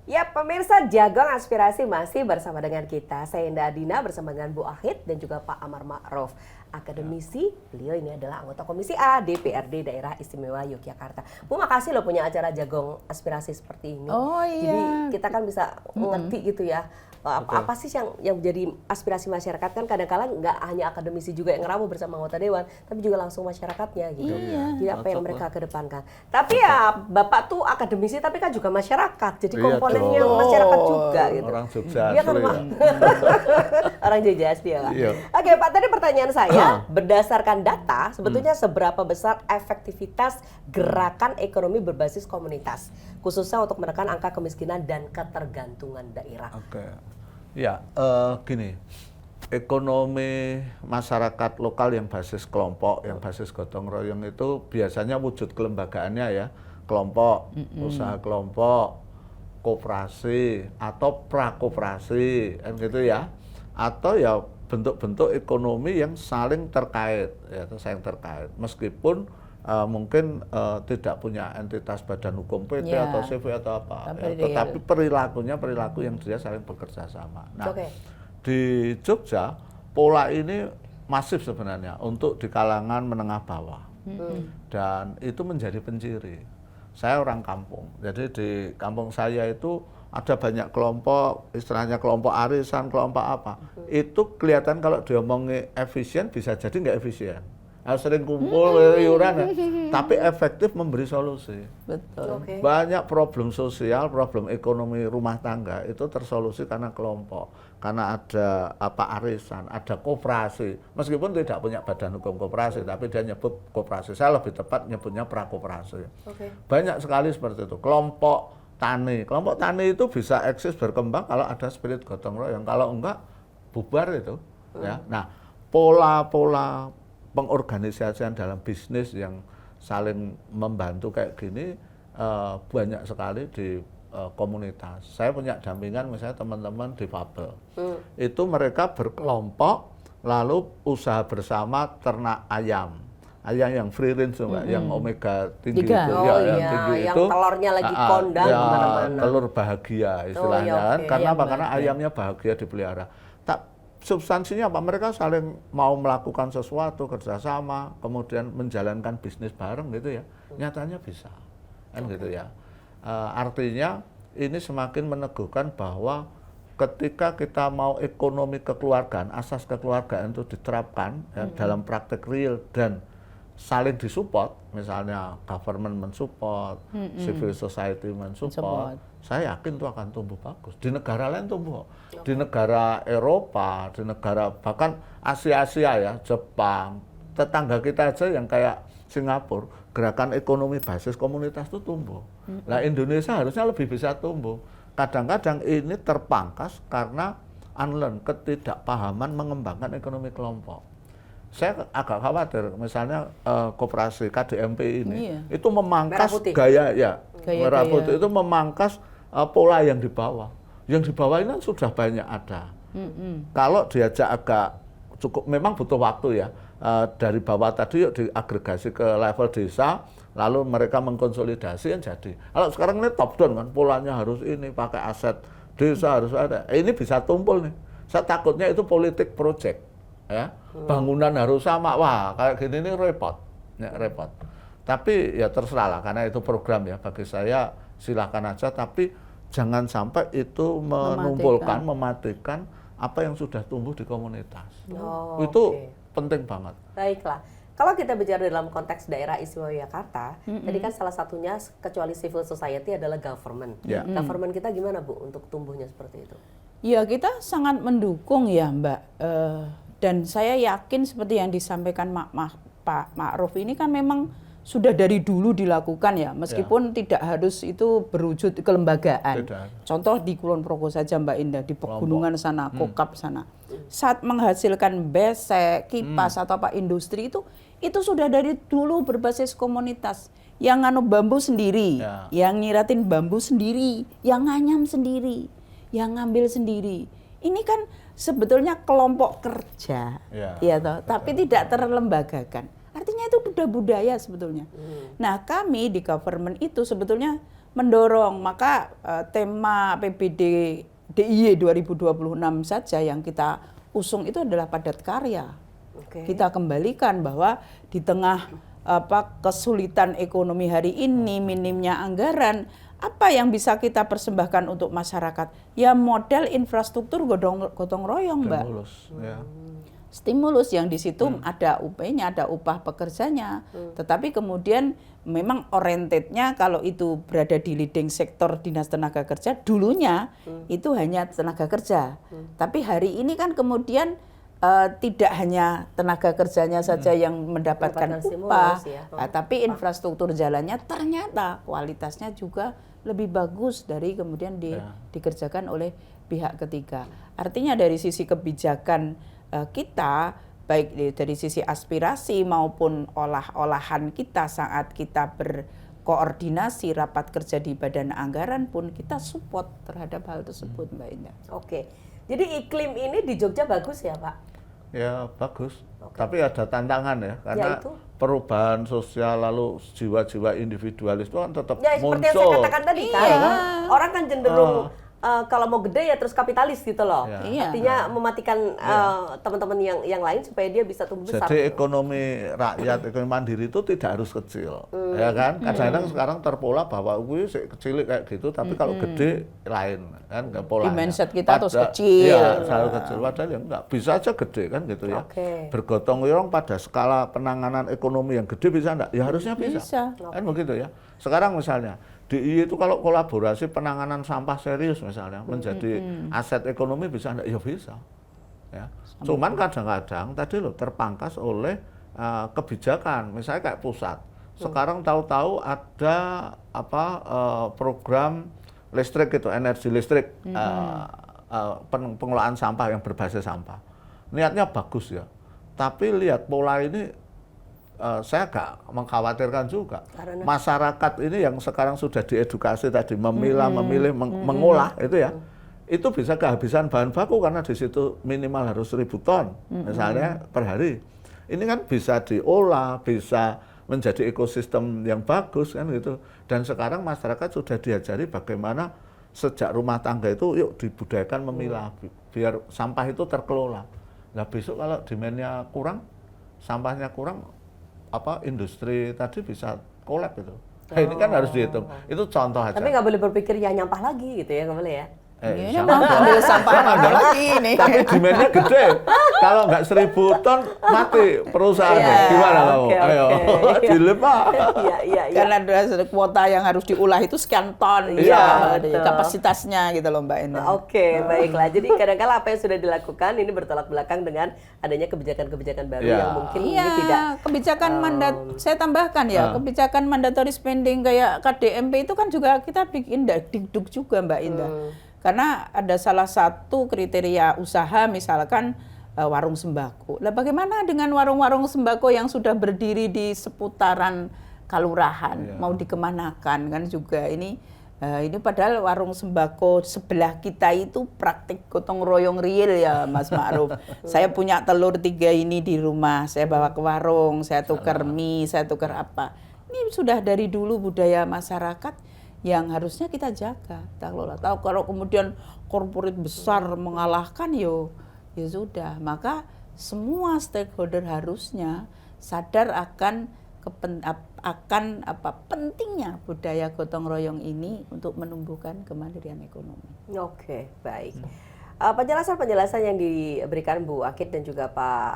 Ya, pemirsa, Jagong Aspirasi masih bersama dengan kita. Saya Indah Adina bersama dengan Bu Ahid dan juga Pak Amar Ma'ruf, akademisi. Beliau ini adalah anggota Komisi A DPRD Daerah Istimewa Yogyakarta. Bu, makasih loh punya acara Jagong Aspirasi seperti ini. Oh iya. Jadi kita kan bisa mengerti gitu ya. Apa sih yang menjadi aspirasi masyarakat, kan kadang-kadang nggak hanya akademisi juga yang ngeramu bersama anggota dewan, tapi juga langsung masyarakatnya gitu. Jadi apa yang mereka kedepankan. Tapi ya Bapak tuh akademisi tapi kan juga masyarakat, jadi komponennya masyarakat juga gitu. Orang Jogja Iya kan, Pak? Orang Jogja asli ya, Pak. Iya. Oke, Pak, tadi pertanyaan saya, berdasarkan data sebetulnya seberapa besar efektivitas gerakan ekonomi berbasis komunitas, khususnya untuk menekan angka kemiskinan dan ketergantungan daerah? Oke. Ya, gini, ekonomi masyarakat lokal yang basis kelompok, yang basis gotong royong itu biasanya wujud kelembagaannya ya, kelompok, usaha kelompok, koperasi atau prakoperasi, kan gitu ya, atau ya bentuk-bentuk ekonomi yang saling terkait, ya, saling terkait, meskipun mungkin tidak punya entitas badan hukum PT atau CV atau apa, ya, tetapi perilaku yang dia saling bekerja sama. Nah, di Jogja pola ini masif sebenarnya untuk di kalangan menengah bawah, dan itu menjadi penciri. Saya orang kampung, jadi di kampung saya itu ada banyak kelompok, istilahnya kelompok arisan, kelompok apa. Itu kelihatan kalau diomongin efisien bisa jadi nggak efisien. Sering kumpul iuran, tapi efektif memberi solusi. Betul. Banyak problem sosial, problem ekonomi rumah tangga itu tersolusi karena kelompok. karena ada arisan, ada koperasi. Meskipun tidak punya badan hukum koperasi, tapi dia nyebut koperasi. Saya lebih tepat nyebutnya prakoperasi. Banyak sekali seperti itu. Kelompok tani itu bisa eksis berkembang kalau ada spirit gotong royong. Kalau enggak bubar itu. Ya. Nah, pola-pola pengorganisasian dalam bisnis yang saling membantu kayak gini banyak sekali di komunitas. Saya punya dampingan misalnya teman-teman difabel. Itu mereka berkelompok lalu usaha bersama ternak ayam. Ayam yang free range Mbak, yang omega tinggi itu, yang tinggi yang itu. telurnya lagi kondang kemana-mana. Telur bahagia istilahnya kan. Karena apa? Karena ayamnya bahagia dipelihara. Substansinya apa? Mereka saling mau melakukan sesuatu kerjasama, kemudian menjalankan bisnis bareng gitu ya. Nyatanya bisa, kan gitu ya. Artinya ini semakin meneguhkan bahwa ketika kita mau ekonomi kekeluargaan, asas kekeluargaan itu diterapkan ya, dalam praktek real dan saling disupport, misalnya government mensupport, civil society mensupport, saya yakin itu akan tumbuh bagus. Di negara lain tumbuh, di negara Eropa, di negara bahkan Asia ya, Jepang, tetangga kita aja yang kayak Singapura, gerakan ekonomi basis komunitas itu tumbuh. Nah, Indonesia harusnya lebih bisa tumbuh. Kadang-kadang ini terpangkas karena unlearn, ketidakpahaman mengembangkan ekonomi kelompok. Saya agak khawatir, misalnya koperasi KDMP ini, itu memangkas gaya merah putih itu memangkas pola yang di bawah. Yang di bawah ini kan sudah banyak ada. Kalau diajak agak cukup, memang butuh waktu ya. Dari bawah tadi yuk diagregasi ke level desa, lalu mereka mengkonsolidasi kan jadi. Kalau sekarang ini top down kan, polanya harus ini, pakai aset desa harus ada. Ini bisa tumpul nih. Saya takutnya itu politik project, ya. Bangunan harus sama, wah kayak gini ini repot, ya, repot. Tapi ya terserah lah, karena itu program ya. Bagi saya silakan aja, tapi jangan sampai itu mematikan apa yang sudah tumbuh di komunitas. Itu penting banget. Baiklah. Kalau kita bicara dalam konteks daerah istimewa Yogyakarta, tadi kan salah satunya kecuali civil society adalah government. Government kita gimana Bu untuk tumbuhnya seperti itu? Ya kita sangat mendukung ya Mbak. Dan saya yakin seperti yang disampaikan Pak Ma'ruf ini kan memang sudah dari dulu dilakukan ya, meskipun tidak harus itu berwujud kelembagaan. Contoh di Kulon Progo saja Mbak Indah, di pegunungan sana, Kokap sana. Saat menghasilkan besek, kipas atau apa industri itu sudah dari dulu berbasis komunitas. Yang nganu bambu sendiri, yang nyiratin bambu sendiri, yang nganyam sendiri, yang ngambil sendiri. Ini kan sebetulnya kelompok kerja, ya toh, tapi tidak terlembagakan. Artinya itu sudah budaya sebetulnya. Nah, kami di government itu sebetulnya mendorong, maka tema PBD DIY 2026 saja yang kita usung itu adalah padat karya. Kita kembalikan bahwa di tengah kesulitan ekonomi hari ini, minimnya anggaran, apa yang bisa kita persembahkan untuk masyarakat? Ya model infrastruktur gotong royong, Mbak. Stimulus yang di situ ada UP-nya, ada upah pekerjanya. Tetapi kemudian memang orientednya kalau itu berada di leading sektor dinas tenaga kerja, dulunya itu hanya tenaga kerja. Tapi hari ini kan kemudian tidak hanya tenaga kerjanya saja yang mendapatkan upah, tapi infrastruktur jalannya ternyata kualitasnya juga lebih bagus dari kemudian dikerjakan oleh pihak ketiga. Artinya dari sisi kebijakan kita, baik dari sisi aspirasi maupun olah-olahan kita saat kita berkoordinasi rapat kerja di badan anggaran pun kita support terhadap hal tersebut, Mbak Indah. Oke, jadi iklim ini di Jogja bagus ya Pak? Ya bagus, tapi ada tantangan ya, karena perubahan sosial lalu jiwa-jiwa individualis itu kan tetap muncul. Ya seperti yang saya katakan tadi kan, orang kan cenderung kalau mau gede ya terus kapitalis gitu loh. Artinya mematikan teman-teman yang lain supaya dia bisa tumbuh besar. Jadi ekonomi rakyat, ekonomi mandiri itu tidak harus kecil, ya kan? Kadang-kadang sekarang terpola bahwa gue kecil kayak gitu, tapi kalau gede lain kan, nggak pola. Di mindset kita terus kecil. Iya, selalu kecil. Padahal ya enggak, bisa aja gede kan gitu ya. Bergotong royong pada skala penanganan ekonomi yang gede bisa enggak? Ya harusnya bisa. Kan begitu ya. Sekarang misalnya DIY itu kalau kolaborasi penanganan sampah serius misalnya menjadi aset ekonomi bisa enggak? Ya bisa. Ya. Cuman kadang-kadang tadi loh terpangkas oleh kebijakan, misalnya kayak pusat. Sekarang tahu-tahu ada program listrik itu, energi listrik, pengelolaan sampah yang berbasis sampah. Niatnya bagus ya, tapi lihat pola ini saya agak mengkhawatirkan juga. Karena masyarakat ini yang sekarang sudah diedukasi tadi memilah, memilih, mengolah itu ya, itu bisa kehabisan bahan baku karena di situ minimal harus 1.000 ton misalnya per hari. Ini kan bisa diolah, bisa menjadi ekosistem yang bagus kan gitu. Dan sekarang masyarakat sudah diajari bagaimana sejak rumah tangga itu yuk dibudayakan memilah biar sampah itu terkelola. Nah besok kalau demand-nya kurang, sampahnya kurang, industri tadi bisa kolap itu. Nah, ini kan harus dihitung. Itu contoh aja. Tapi nggak boleh berpikir ya nyampah lagi gitu ya, nggak boleh ya? Ini mau ambil sampah mana lagi nih. Tapi demand-nya gede. Kalau nggak 1.000 ton mati perusahaannya. Gimana kamu? Ayo, dilema. Iya. Karena ada kuota yang harus diolah itu sekian ton. Iya, kapasitasnya gitu loh Mbak Indah. Oke, baiklah. Jadi kadang-kala apa yang sudah dilakukan ini bertolak belakang dengan adanya kebijakan-kebijakan baru yang mungkin ini tidak. Kebijakan saya tambahkan ya, kebijakan mandatory spending kayak KDMP itu kan juga kita bikin dikduk juga Mbak Indah. Karena ada salah satu kriteria usaha misalkan warung sembako. Lah bagaimana dengan warung-warung sembako yang sudah berdiri di seputaran kelurahan, mau dikemanakan kan juga ini padahal warung sembako sebelah kita itu praktik gotong royong real ya Mas Ma'ruf. Saya punya telur 3 ini di rumah, saya bawa ke warung, saya tukar mie, saya tukar apa. Ini sudah dari dulu budaya masyarakat yang harusnya kita jaga, kita kelola. Tahu kalau kemudian korporat besar mengalahkan ya sudah, maka semua stakeholder harusnya sadar akan pentingnya budaya gotong royong ini untuk menumbuhkan kemandirian ekonomi. Oke, baik. Penjelasan-penjelasan yang diberikan Bu Akid dan juga Pak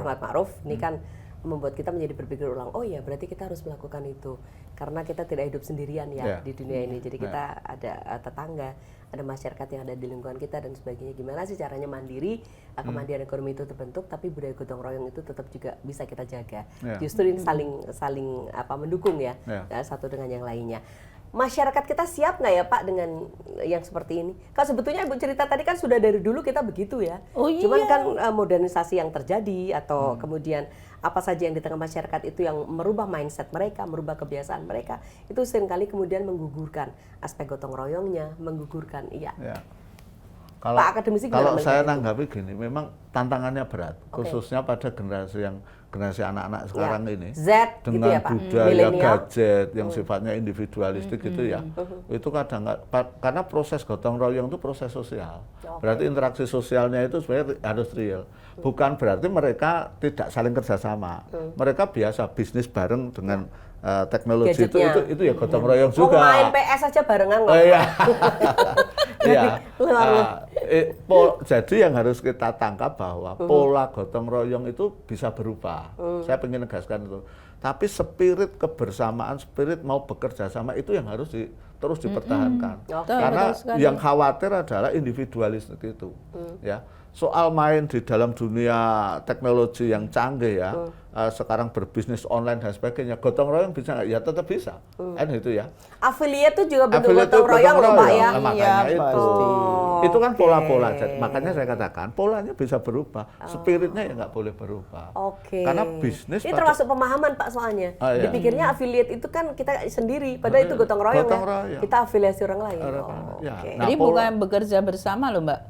Ahmad Ma'ruf ini kan membuat kita menjadi berpikir ulang, oh ya berarti kita harus melakukan itu karena kita tidak hidup sendirian ya di dunia ini, jadi kita ada tetangga, ada masyarakat yang ada di lingkungan kita dan sebagainya. Gimana sih caranya mandiri, kemandirian ekonomi itu terbentuk, tapi budaya gotong royong itu tetap juga bisa kita jaga. Justru ini saling mendukung ya, satu dengan yang lainnya. Masyarakat kita siap nggak ya Pak dengan yang seperti ini? Kalau sebetulnya Ibu cerita tadi kan sudah dari dulu kita begitu ya. Cuman kan modernisasi yang terjadi atau kemudian apa saja yang di tengah masyarakat itu yang merubah mindset mereka, merubah kebiasaan mereka, itu seringkali kemudian menggugurkan aspek gotong royongnya, menggugurkan Kalau, Pak akademisi kalau saya nanggapi gini, memang tantangannya berat, khususnya pada generasi anak-anak sekarang ini, Z, dengan gitu ya, Pak? budaya Milenial. gadget yang sifatnya individualistik gitu ya, itu kadang karena proses gotong royong itu proses sosial, berarti interaksi sosialnya itu sebenarnya harus real, bukan berarti mereka tidak saling kerjasama, mereka biasa bisnis bareng dengan teknologi itu ya gotong royong juga. Mau main PS aja barengan loh. Jadi yang harus kita tangkap bahwa pola gotong royong itu bisa berubah. Saya ingin negaskan itu. Tapi spirit kebersamaan, spirit mau bekerja sama itu yang harus terus dipertahankan. Karena yang khawatir adalah individualisme itu. Ya. Soal main di dalam dunia teknologi yang canggih ya, sekarang berbisnis online dan sebagainya, gotong royong bisa nggak? Ya tetap bisa, kan itu ya. Affiliate itu juga bentuk gotong royong loh Pak ya. Makanya itu kan pola-pola. Makanya saya katakan polanya bisa berubah, spiritnya ya nggak boleh berubah. Karena bisnis ini termasuk pemahaman Pak soalnya. Dipikirnya affiliate itu kan kita sendiri, padahal itu gotong royong ya. Kita afiliasi orang lain. Jadi bukan bekerja bersama loh Mbak.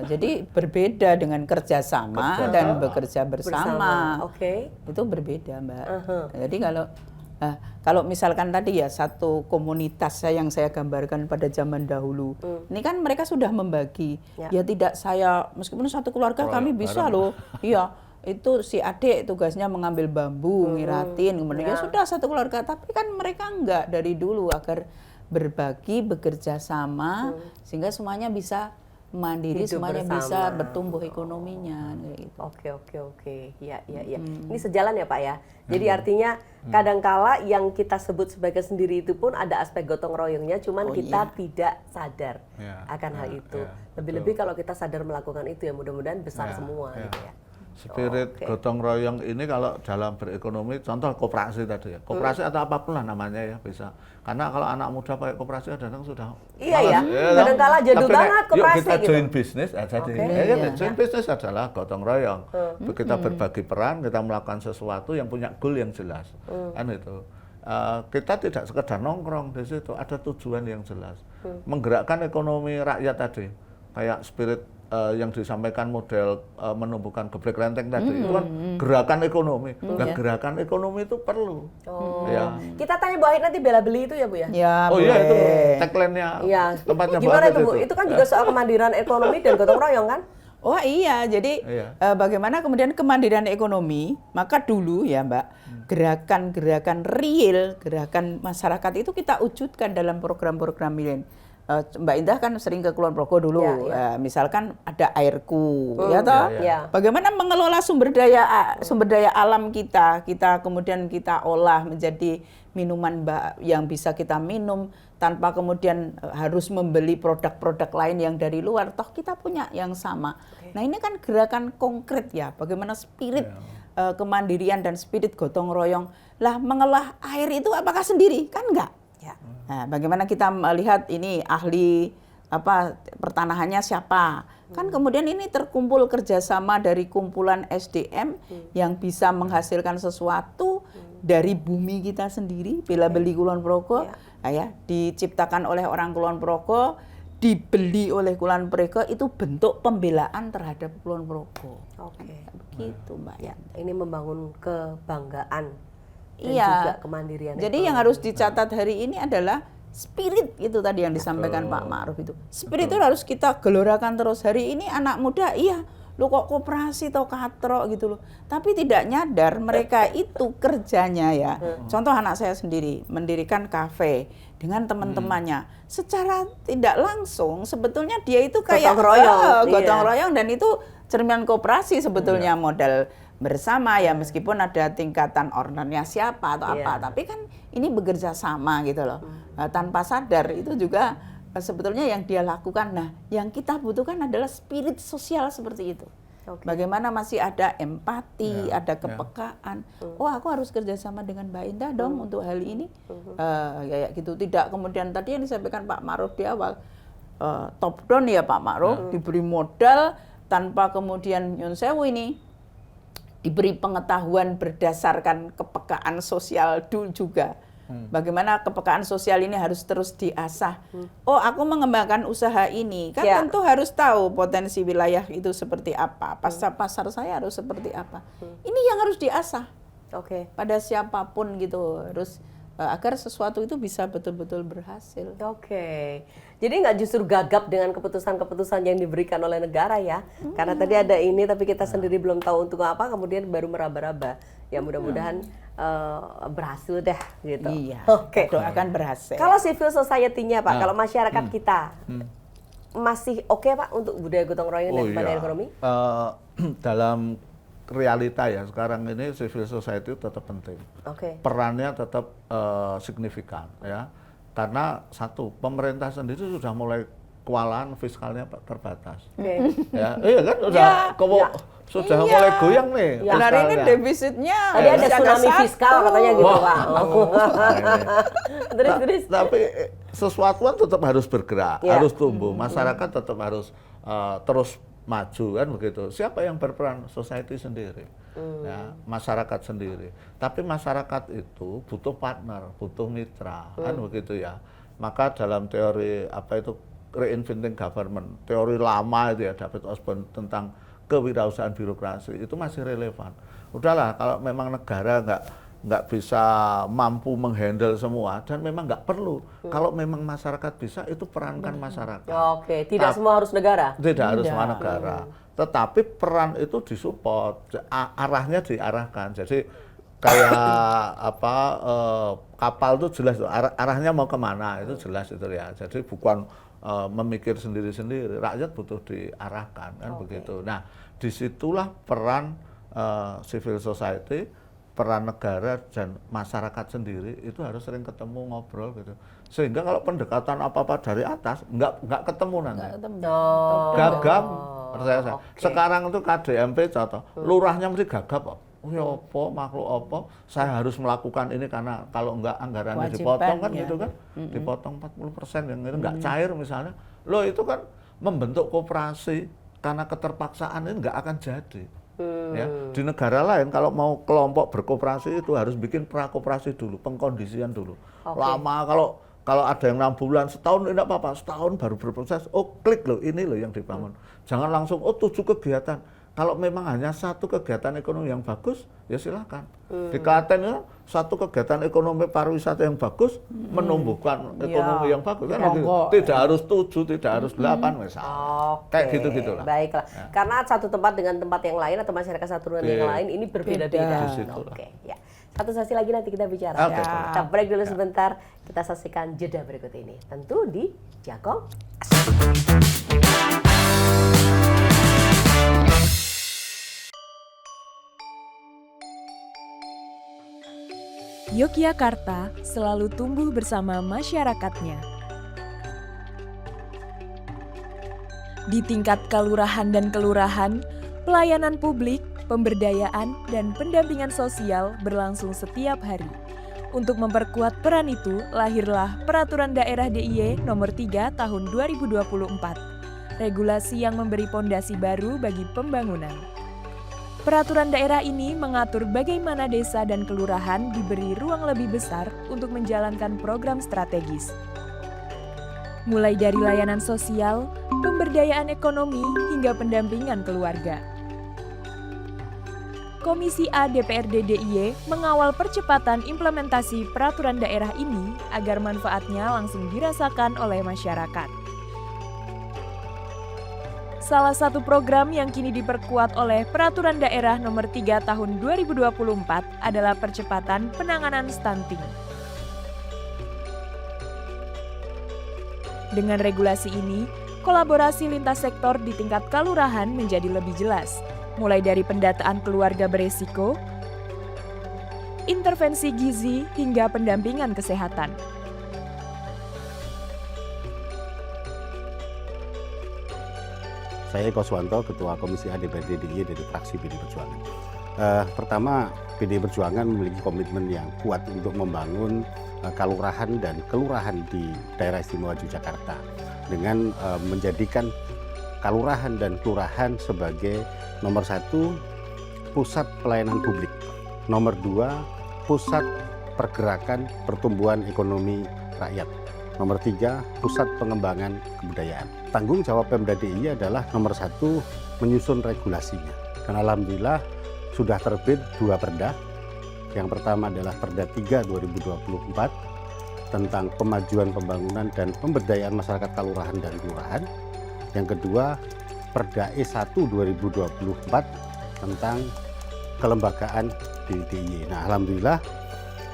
Jadi berbeda dengan kerjasama dan bekerja bersama. Itu berbeda Mbak. Jadi kalau misalkan tadi ya satu komunitas yang saya gambarkan pada zaman dahulu, ini kan mereka sudah membagi. Ya tidak saya, meskipun satu keluarga kami bisa loh. Iya, itu si adik tugasnya mengambil bambu, ngiratin, kemudian sudah satu keluarga. Tapi kan mereka enggak dari dulu agar berbagi, bekerja sama, sehingga semuanya bisa mandiri, Hidup semuanya bersama. bisa bertumbuh ekonominya kayak gitu. Oke. Ya. Ini sejalan ya Pak ya. Jadi artinya kadangkala yang kita sebut sebagai sendiri itu pun ada aspek gotong royongnya, cuman kita tidak sadar akan hal itu. Lebih-lebih kalau kita sadar melakukan itu ya mudah-mudahan besar semua gitu ya. Spirit gotong royong ini kalau dalam berekonomi, contoh koperasi tadi ya, koperasi atau apapun lah namanya ya bisa. Karena kalau anak muda pakai koperasi kadang sudah Iya malas, ya, kadang-kala jadul Tapi banget koperasi yuk kita gitu. join bisnis, jadi join bisnis adalah gotong royong. Kita berbagi peran, kita melakukan sesuatu yang punya goal yang jelas, kan itu. Kita tidak sekedar nongkrong di situ, ada tujuan yang jelas. Menggerakkan ekonomi rakyat tadi, kayak spirit yang disampaikan model menumbuhkan gebrek renteng tadi, itu kan gerakan ekonomi. Nah, gerakan ekonomi itu perlu. Ya. Kita tanya Bu Ahid nanti bela beli itu ya Bu ya? Ya, Oh iya, itu boleh. tagline-nya Iya. tempatnya Gimana banget itu Bu? Itu kan juga soal kemandirian ekonomi dan gotong royong kan? Oh iya, jadi bagaimana kemudian kemandirian ekonomi, maka dulu ya Mbak, gerakan-gerakan real, gerakan masyarakat itu kita wujudkan dalam program-program milen. Mbak Indah kan sering ke Kulon Progo dulu, misalkan ada airku, ya toh. Bagaimana mengelola sumber daya alam kita kemudian kita olah menjadi minuman yang bisa kita minum tanpa kemudian harus membeli produk-produk lain yang dari luar, toh kita punya yang sama. Nah ini kan gerakan konkret ya, bagaimana spirit kemandirian dan spirit gotong royong. Lah mengolah air itu apakah sendiri? Kan enggak. Nah, bagaimana kita melihat ini ahli pertanahannya siapa? Kan kemudian ini terkumpul kerjasama dari kumpulan SDM yang bisa menghasilkan sesuatu dari bumi kita sendiri, bela beli Kulon Progo, diciptakan oleh orang Kulon Progo, dibeli oleh Kulon Progo, itu bentuk pembelaan terhadap Kulon Progo. Begitu Mbak. Ya, ini membangun kebanggaan. Dan Iya. juga kemandirian. Jadi yang harus dicatat hari ini adalah spirit itu tadi yang disampaikan Pak Ma'ruf itu. Spirit itu harus kita gelorakan terus. Hari ini anak muda, iya, lu kok koperasi atau katro gitu loh. Tapi tidak nyadar mereka itu kerjanya ya. Contoh anak saya sendiri mendirikan kafe dengan teman-temannya. Secara tidak langsung sebetulnya dia itu kayak gotong royong dan itu cerminan koperasi sebetulnya modal bersama ya, meskipun ada tingkatan ownernya siapa atau apa, tapi kan ini bekerja sama gitu loh. Tanpa sadar itu juga sebetulnya yang dia lakukan. Nah, yang kita butuhkan adalah spirit sosial seperti itu. Bagaimana masih ada empati, ada kepekaan. Oh, aku harus kerjasama dengan Mbak Indah dong untuk hal ini. Kayak gitu. Tidak kemudian tadi yang disampaikan Pak Ma'ruf di awal, top down ya Pak Ma'ruf, diberi modal tanpa kemudian nyun sewu ini diberi pengetahuan berdasarkan kepekaan sosial dulu juga. Bagaimana kepekaan sosial ini harus terus diasah. Oh, aku mengembangkan usaha ini, kan tentu harus tahu potensi wilayah itu seperti apa, pasar saya harus seperti apa. Ini yang harus diasah. Pada siapapun gitu, harus agar sesuatu itu bisa betul-betul berhasil. Jadi nggak justru gagap dengan keputusan-keputusan yang diberikan oleh negara ya. Karena tadi ada ini tapi kita sendiri belum tahu untuk apa, kemudian baru meraba-raba. Ya mudah-mudahan berhasil deh gitu. Iya. Doakan berhasil. Kalau civil society-nya Pak, kalau masyarakat kita masih oke Pak untuk budaya gotong royong dan kemandirian ekonomi? Dalam realita ya sekarang ini civil society tetap penting. Perannya tetap signifikan ya. Karena satu, pemerintah sendiri sudah mulai kewalahan fiskalnya terbatas. Ya, iya kan sudah mulai goyang nih. Hari ini defisitnya tadi ada tsunami fiskal katanya gitu Pak. Terus. Tapi sesuatu kan tetap harus bergerak, harus tumbuh. Masyarakat tetap harus terus maju kan begitu. Siapa yang berperan? Society sendiri, ya, masyarakat sendiri. Tapi masyarakat itu butuh partner, butuh mitra, kan begitu ya. Maka dalam teori reinventing government, teori lama itu ya David Osborne tentang kewirausahaan birokrasi itu masih relevan. Udahlah kalau memang negara nggak bisa mampu menghandle semua dan memang nggak perlu. Kalau memang masyarakat bisa, itu perankan masyarakat. Tidak semua harus negara. Tidak harus semua negara. Tetapi peran itu disupport, arahnya diarahkan. Jadi kayak kapal itu jelas arahnya mau kemana itu jelas itu ya. Jadi bukan memikir sendiri-sendiri, rakyat butuh diarahkan kan begitu. Nah, disitulah peran civil society, peran negara dan masyarakat sendiri itu harus sering ketemu ngobrol gitu. Sehingga kalau pendekatan apa-apa dari atas nggak ketemu nanti. Gagap. Percaya saya. Sekarang itu KDMP contoh, lurahnya mesti gagap kok. Oh ya apa, makhluk apa, saya harus melakukan ini karena kalau enggak anggarannya dipotong kan ya. gitu kan, dipotong 40% yang itu enggak cair misalnya. Loh itu kan membentuk koperasi karena keterpaksaan ini enggak akan jadi. Ya, di negara lain kalau mau kelompok berkoperasi itu harus bikin prakoperasi dulu, pengkondisian dulu. Lama kalau ada yang 6 bulan, setahun tidak apa-apa, setahun baru berproses, oh klik loh, ini loh yang dibangun. Jangan langsung, oh 7 kegiatan. Kalau memang hanya satu kegiatan ekonomi yang bagus, ya silakan. Di Klaten ya, satu kegiatan ekonomi pariwisata yang bagus, menumbuhkan ekonomi yang bagus. Kan gitu. Tidak harus 7, tidak harus 8 misalnya. Kayak gitu-gitulah. Baiklah. Ya. Karena satu tempat dengan tempat yang lain atau masyarakat satu dengan yang lain ini berbeda-beda. Oke, ya. Satu sesi lagi nanti kita bicara. Kita break dulu sebentar. Kita saksikan jeda berikut ini. Tentu di Jagong. Yogyakarta selalu tumbuh bersama masyarakatnya. Di tingkat kelurahan dan kelurahan, pelayanan publik, pemberdayaan, dan pendampingan sosial berlangsung setiap hari. Untuk memperkuat peran itu, lahirlah Peraturan Daerah DIY Nomor 3 Tahun 2024, regulasi yang memberi pondasi baru bagi pembangunan. Peraturan daerah ini mengatur bagaimana desa dan kelurahan diberi ruang lebih besar untuk menjalankan program strategis. Mulai dari layanan sosial, pemberdayaan ekonomi, hingga pendampingan keluarga. Komisi A DPRD DIY mengawal percepatan implementasi peraturan daerah ini agar manfaatnya langsung dirasakan oleh masyarakat. Salah satu program yang kini diperkuat oleh Peraturan Daerah Nomor 3 Tahun 2024 adalah percepatan penanganan stunting. Dengan regulasi ini, kolaborasi lintas sektor di tingkat kelurahan menjadi lebih jelas, mulai dari pendataan keluarga beresiko, intervensi gizi, hingga pendampingan kesehatan. Saya Eko Suwanto, Ketua Komisi A DPRD DIY dari fraksi PDI Perjuangan. Pertama, PDI Perjuangan memiliki komitmen yang kuat untuk membangun kalurahan dan kelurahan di daerah istimewa Yogyakarta dengan menjadikan kalurahan dan kelurahan sebagai nomor 1 pusat pelayanan publik, nomor 2 pusat pergerakan pertumbuhan ekonomi rakyat, nomor 3 pusat pengembangan kebudayaan. Tanggung jawab Pemda DIY adalah nomor 1 menyusun regulasinya. Dan alhamdulillah sudah terbit 2 perda. Yang pertama adalah Perda 3 2024 tentang pemajuan pembangunan dan pemberdayaan masyarakat kalurahan dan kelurahan. Yang kedua Perda E1 2024 tentang kelembagaan di DIY. Nah, alhamdulillah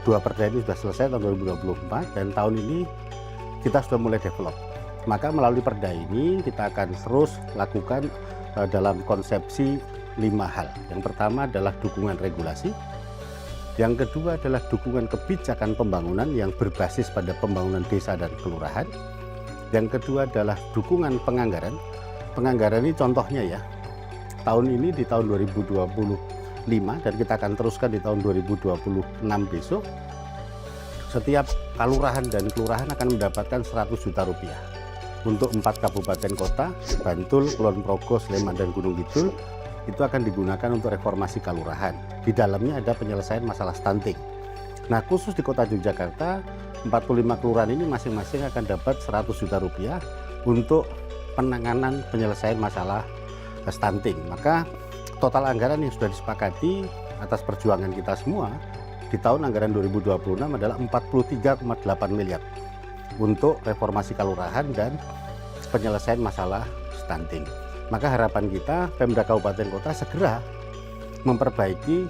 2 perda ini sudah selesai tahun 2024 dan tahun ini kita sudah mulai develop. Maka melalui perda ini kita akan terus lakukan dalam konsepsi 5 hal. Yang pertama adalah dukungan regulasi. Yang kedua adalah dukungan kebijakan pembangunan yang berbasis pada pembangunan desa dan kelurahan. Yang kedua adalah dukungan penganggaran. Penganggaran ini contohnya ya, tahun ini di tahun 2025 dan kita akan teruskan di tahun 2026 besok, setiap kalurahan dan kelurahan akan mendapatkan 100 juta rupiah untuk 4 kabupaten kota, Bantul, Kulon Progo, Sleman, dan Gunung Kidul. Itu akan digunakan untuk reformasi kalurahan. Di dalamnya ada penyelesaian masalah stunting. Nah, khusus di kota Yogyakarta, 45 kelurahan ini masing-masing akan dapat 100 juta rupiah untuk penanganan penyelesaian masalah stunting. Maka total anggaran yang sudah disepakati atas perjuangan kita semua di tahun anggaran 2026 adalah 43,8 miliar untuk reformasi kalurahan dan penyelesaian masalah stunting. Maka harapan kita Pemda Kabupaten Kota segera memperbaiki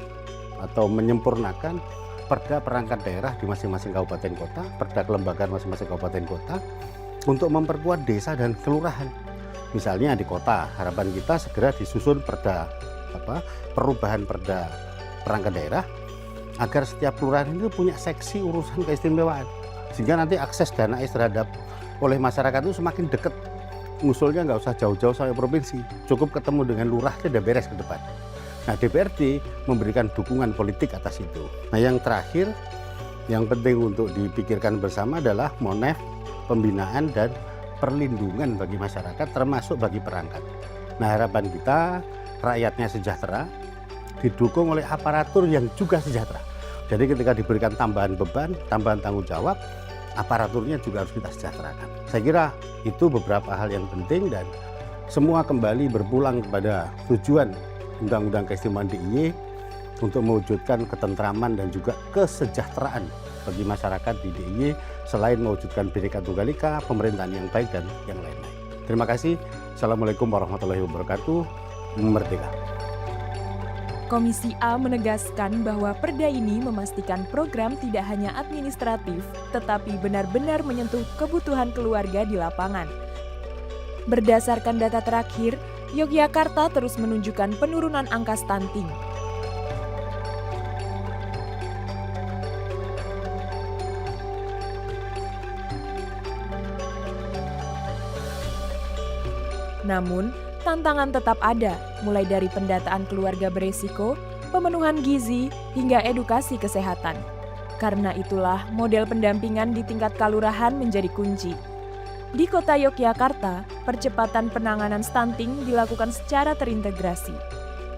atau menyempurnakan perda perangkat daerah di masing-masing kabupaten kota, perda kelembagaan masing-masing kabupaten kota, untuk memperkuat desa dan kelurahan. Misalnya di kota, harapan kita segera disusun perubahan perda perangkat daerah agar setiap kelurahan itu punya seksi urusan keistimewaan, sehingga nanti akses dana terhadap oleh masyarakat itu semakin dekat. Ngusulnya nggak usah jauh-jauh sampai provinsi, cukup ketemu dengan lurah sudah beres ke depan. Nah, DPRD memberikan dukungan politik atas itu. Nah, yang terakhir yang penting untuk dipikirkan bersama adalah monef, pembinaan dan perlindungan bagi masyarakat termasuk bagi perangkat. Nah, harapan kita rakyatnya sejahtera, didukung oleh aparatur yang juga sejahtera. Jadi ketika diberikan tambahan beban, tambahan tanggung jawab, aparaturnya juga harus kita sejahterakan. Saya kira itu beberapa hal yang penting dan semua kembali berpulang kepada tujuan Undang-Undang Keistimewaan DIY untuk mewujudkan ketentraman dan juga kesejahteraan bagi masyarakat di DIY selain mewujudkan Bhinneka Tunggal Ika, pemerintahan yang baik dan yang lain-lain. Terima kasih. Assalamualaikum warahmatullahi wabarakatuh. Merdeka. Komisi A menegaskan bahwa perda ini memastikan program tidak hanya administratif, tetapi benar-benar menyentuh kebutuhan keluarga di lapangan. Berdasarkan data terakhir, Yogyakarta terus menunjukkan penurunan angka stunting. Namun, tantangan tetap ada, mulai dari pendataan keluarga beresiko, pemenuhan gizi, hingga edukasi kesehatan. Karena itulah model pendampingan di tingkat kalurahan menjadi kunci. Di kota Yogyakarta, percepatan penanganan stunting dilakukan secara terintegrasi.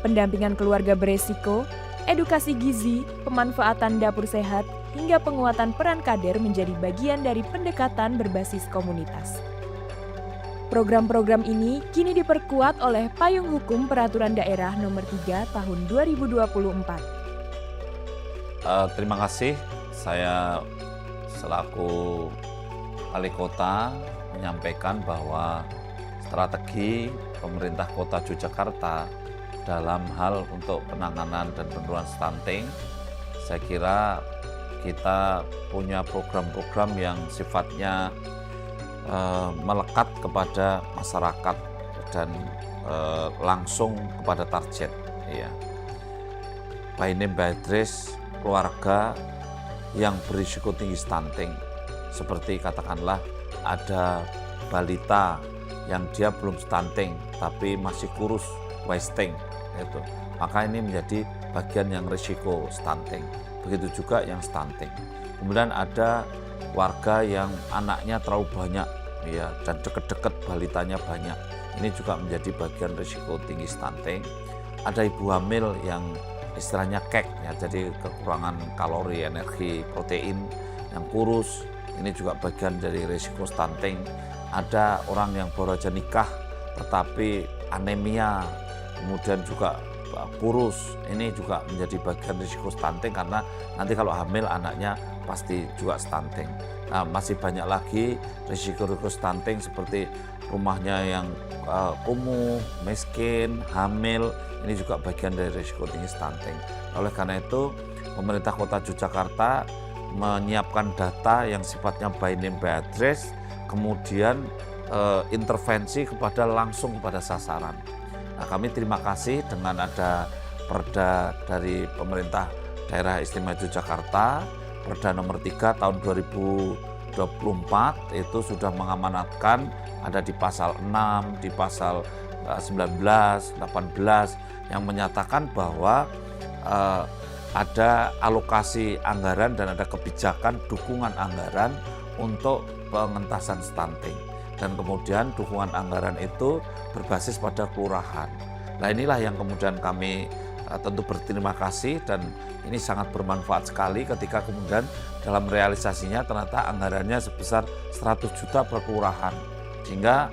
Pendampingan keluarga beresiko, edukasi gizi, pemanfaatan dapur sehat, hingga penguatan peran kader menjadi bagian dari pendekatan berbasis komunitas. Program-program ini kini diperkuat oleh Payung Hukum Peraturan Daerah Nomor 3 Tahun 2024. Terima kasih. Saya selaku Wali Kota menyampaikan bahwa strategi pemerintah Kota Yogyakarta dalam hal untuk penanganan dan penurunan stunting, saya kira kita punya program-program yang sifatnya melekat kepada masyarakat dan langsung kepada target, ya. By name by address keluarga yang berisiko tinggi stunting, seperti katakanlah ada balita yang dia belum stunting tapi masih kurus, wasting, itu. Maka ini menjadi bagian yang risiko stunting. Begitu juga yang stunting. Kemudian ada warga yang anaknya terlalu banyak, ya, dan deket-deket balitanya banyak. Ini juga menjadi bagian risiko tinggi stunting. Ada ibu hamil yang istilahnya kek, ya, jadi kekurangan kalori, energi, protein, yang kurus. Ini juga bagian dari risiko stunting. Ada orang yang baru aja nikah tetapi anemia, kemudian juga kurus. Ini juga menjadi bagian risiko stunting karena nanti kalau hamil anaknya pasti juga stunting. Nah, masih banyak lagi risiko-risiko stunting seperti rumahnya yang kumuh, miskin, hamil. Ini juga bagian dari risiko tinggi stunting. Oleh karena itu, pemerintah Kota Yogyakarta menyiapkan data yang sifatnya by name by address, kemudian intervensi langsung kepada sasaran. Nah, kami terima kasih dengan ada perda dari pemerintah Daerah Istimewa Yogyakarta, Perda Nomor 3 Tahun 2024 itu sudah mengamanatkan ada di pasal 6, di pasal 19, 18 yang menyatakan bahwa ada alokasi anggaran dan ada kebijakan dukungan anggaran untuk pengentasan stunting. Dan kemudian dukungan anggaran itu berbasis pada kelurahan. Nah, inilah yang kemudian kami tentu berterima kasih dan ini sangat bermanfaat sekali ketika kemudian dalam realisasinya ternyata anggarannya sebesar 100 juta per kelurahan. Sehingga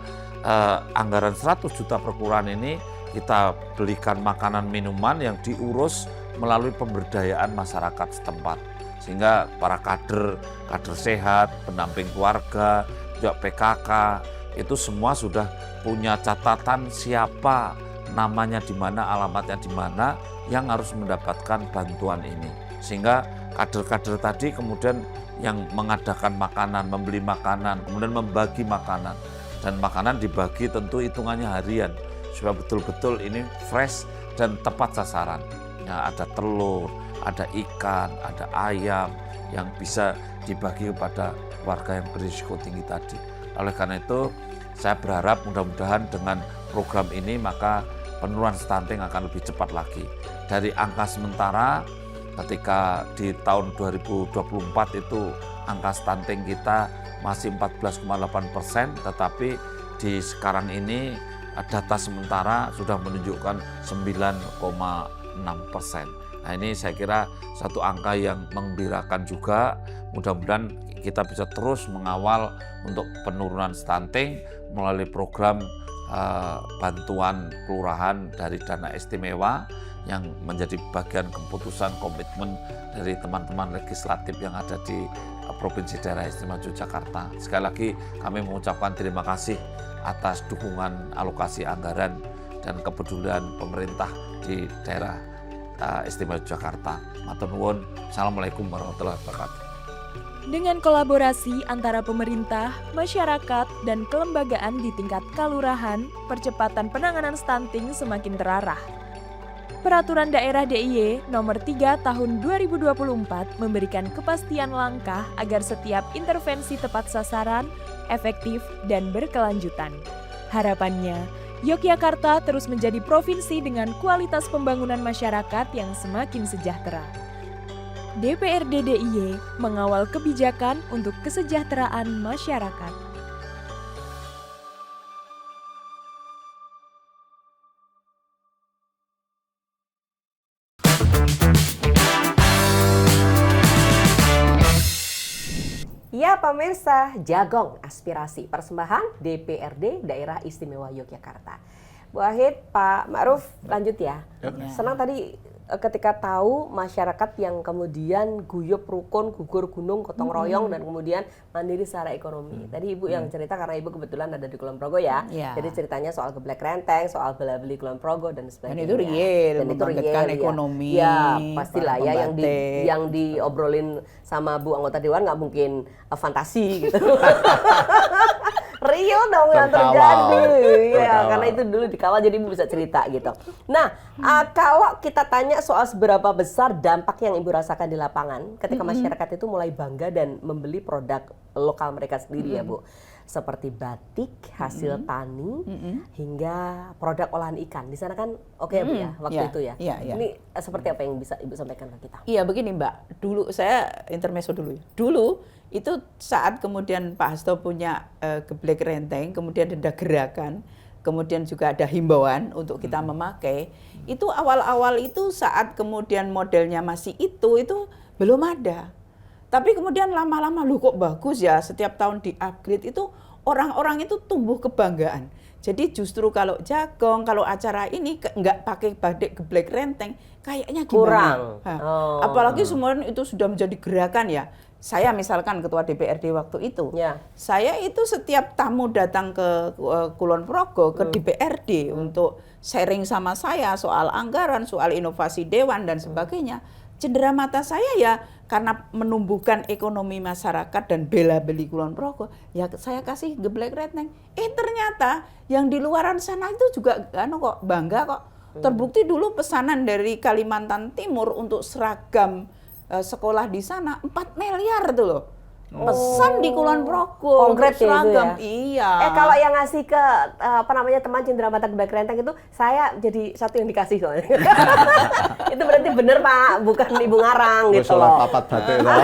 anggaran 100 juta per kelurahan ini kita belikan makanan minuman yang diurus melalui pemberdayaan masyarakat setempat. Sehingga para kader sehat, pendamping keluarga, juga PKK, itu semua sudah punya catatan siapa namanya di mana, alamatnya di mana yang harus mendapatkan bantuan ini. Sehingga kader-kader tadi kemudian yang mengadakan makanan, membeli makanan, kemudian membagi makanan. Dan makanan dibagi tentu hitungannya harian, supaya betul-betul ini fresh dan tepat sasaran. Ya, ada telur, ada ikan, ada ayam yang bisa dibagi kepada warga yang berisiko tinggi tadi. Oleh karena itu, saya berharap mudah-mudahan dengan program ini maka penurunan stunting akan lebih cepat lagi. Dari angka sementara ketika di tahun 2024 itu angka stunting kita masih 14,8%, tetapi di sekarang ini data sementara sudah menunjukkan 9,6%. Nah, ini saya kira satu angka yang menggembirakan juga. Mudah-mudahan kita bisa terus mengawal untuk penurunan stunting melalui program bantuan kelurahan dari dana istimewa yang menjadi bagian keputusan komitmen dari teman-teman legislatif yang ada di Provinsi Daerah Istimewa Yogyakarta. Sekali lagi kami mengucapkan terima kasih atas dukungan alokasi anggaran dan kepedulian pemerintah di Daerah Istimewa Yogyakarta. Matur nuwun. Assalamualaikum warahmatullahi wabarakatuh. Dengan kolaborasi antara pemerintah, masyarakat, dan kelembagaan di tingkat kelurahan, percepatan penanganan stunting semakin terarah. Peraturan Daerah DIY Nomor 3 Tahun 2024 memberikan kepastian langkah agar setiap intervensi tepat sasaran, efektif, dan berkelanjutan. Harapannya, Yogyakarta terus menjadi provinsi dengan kualitas pembangunan masyarakat yang semakin sejahtera. DPRD DIY mengawal kebijakan untuk kesejahteraan masyarakat. Ya pemirsa, Jagong Aspirasi Persembahan DPRD Daerah Istimewa Yogyakarta. Bu Wahid, Pak Ma'ruf, lanjut ya. Senang tadi ketika tahu masyarakat yang kemudian guyup rukun, gugur gunung, gotong royong dan kemudian mandiri secara ekonomi. Tadi Ibu yang cerita karena Ibu kebetulan ada di Kulon Progo ya. Jadi ceritanya soal geblek renteng, soal bela-beli Kulon Progo dan sebagainya. Dan itu real, membangkitkan ekonomi. Ya, pastilah ya yang diobrolin sama Bu anggota dewan nggak mungkin fantasi gitu. Real dong yang terjadi, ya karena itu dulu dikawal jadi Ibu bisa cerita gitu. Nah, kalau kita tanya soal seberapa besar dampak yang Ibu rasakan di lapangan ketika masyarakat itu mulai bangga dan membeli produk lokal mereka sendiri ya Bu, seperti batik hasil tani hingga produk olahan ikan. Di sana kan oke Bu ya waktu itu ya. Ini seperti apa yang bisa Ibu sampaikan ke kita? Iya begini Mbak, dulu saya intermezzo dulu ya. Dulu itu saat kemudian Pak Hasto punya geblek renteng, kemudian ada gerakan, kemudian juga ada himbauan untuk kita memakai. Itu awal-awal itu saat kemudian modelnya masih itu belum ada. Tapi kemudian lama-lama lu kok bagus ya, setiap tahun di-upgrade itu orang-orang itu tumbuh kebanggaan. Jadi justru kalau Jagong, kalau acara ini nggak pakai batik geblek renteng, kayaknya gimana? Kurang. Apalagi semua itu sudah menjadi gerakan ya. Saya misalkan ketua DPRD waktu itu, saya itu setiap tamu datang ke Kulon Progo, ke DPRD untuk sharing sama saya soal anggaran, soal inovasi dewan dan sebagainya. Cendera mata saya ya karena menumbuhkan ekonomi masyarakat dan bela-beli Kulon Progo, ya saya kasih geblek renteng. Ternyata yang di luaran sana itu juga kok bangga kok. Terbukti dulu pesanan dari Kalimantan Timur untuk seragam sekolah di sana 4 miliar tuh loh. Pesan di Kulon Progo konkret seragam. Itu Iya. ya? Kalau yang ngasih ke teman cendera mata geblek renteng itu saya jadi satu yang dikasih soalnya. Itu berarti bener Pak, bukan Ibu ngarang gitu loh. Papat batik loh.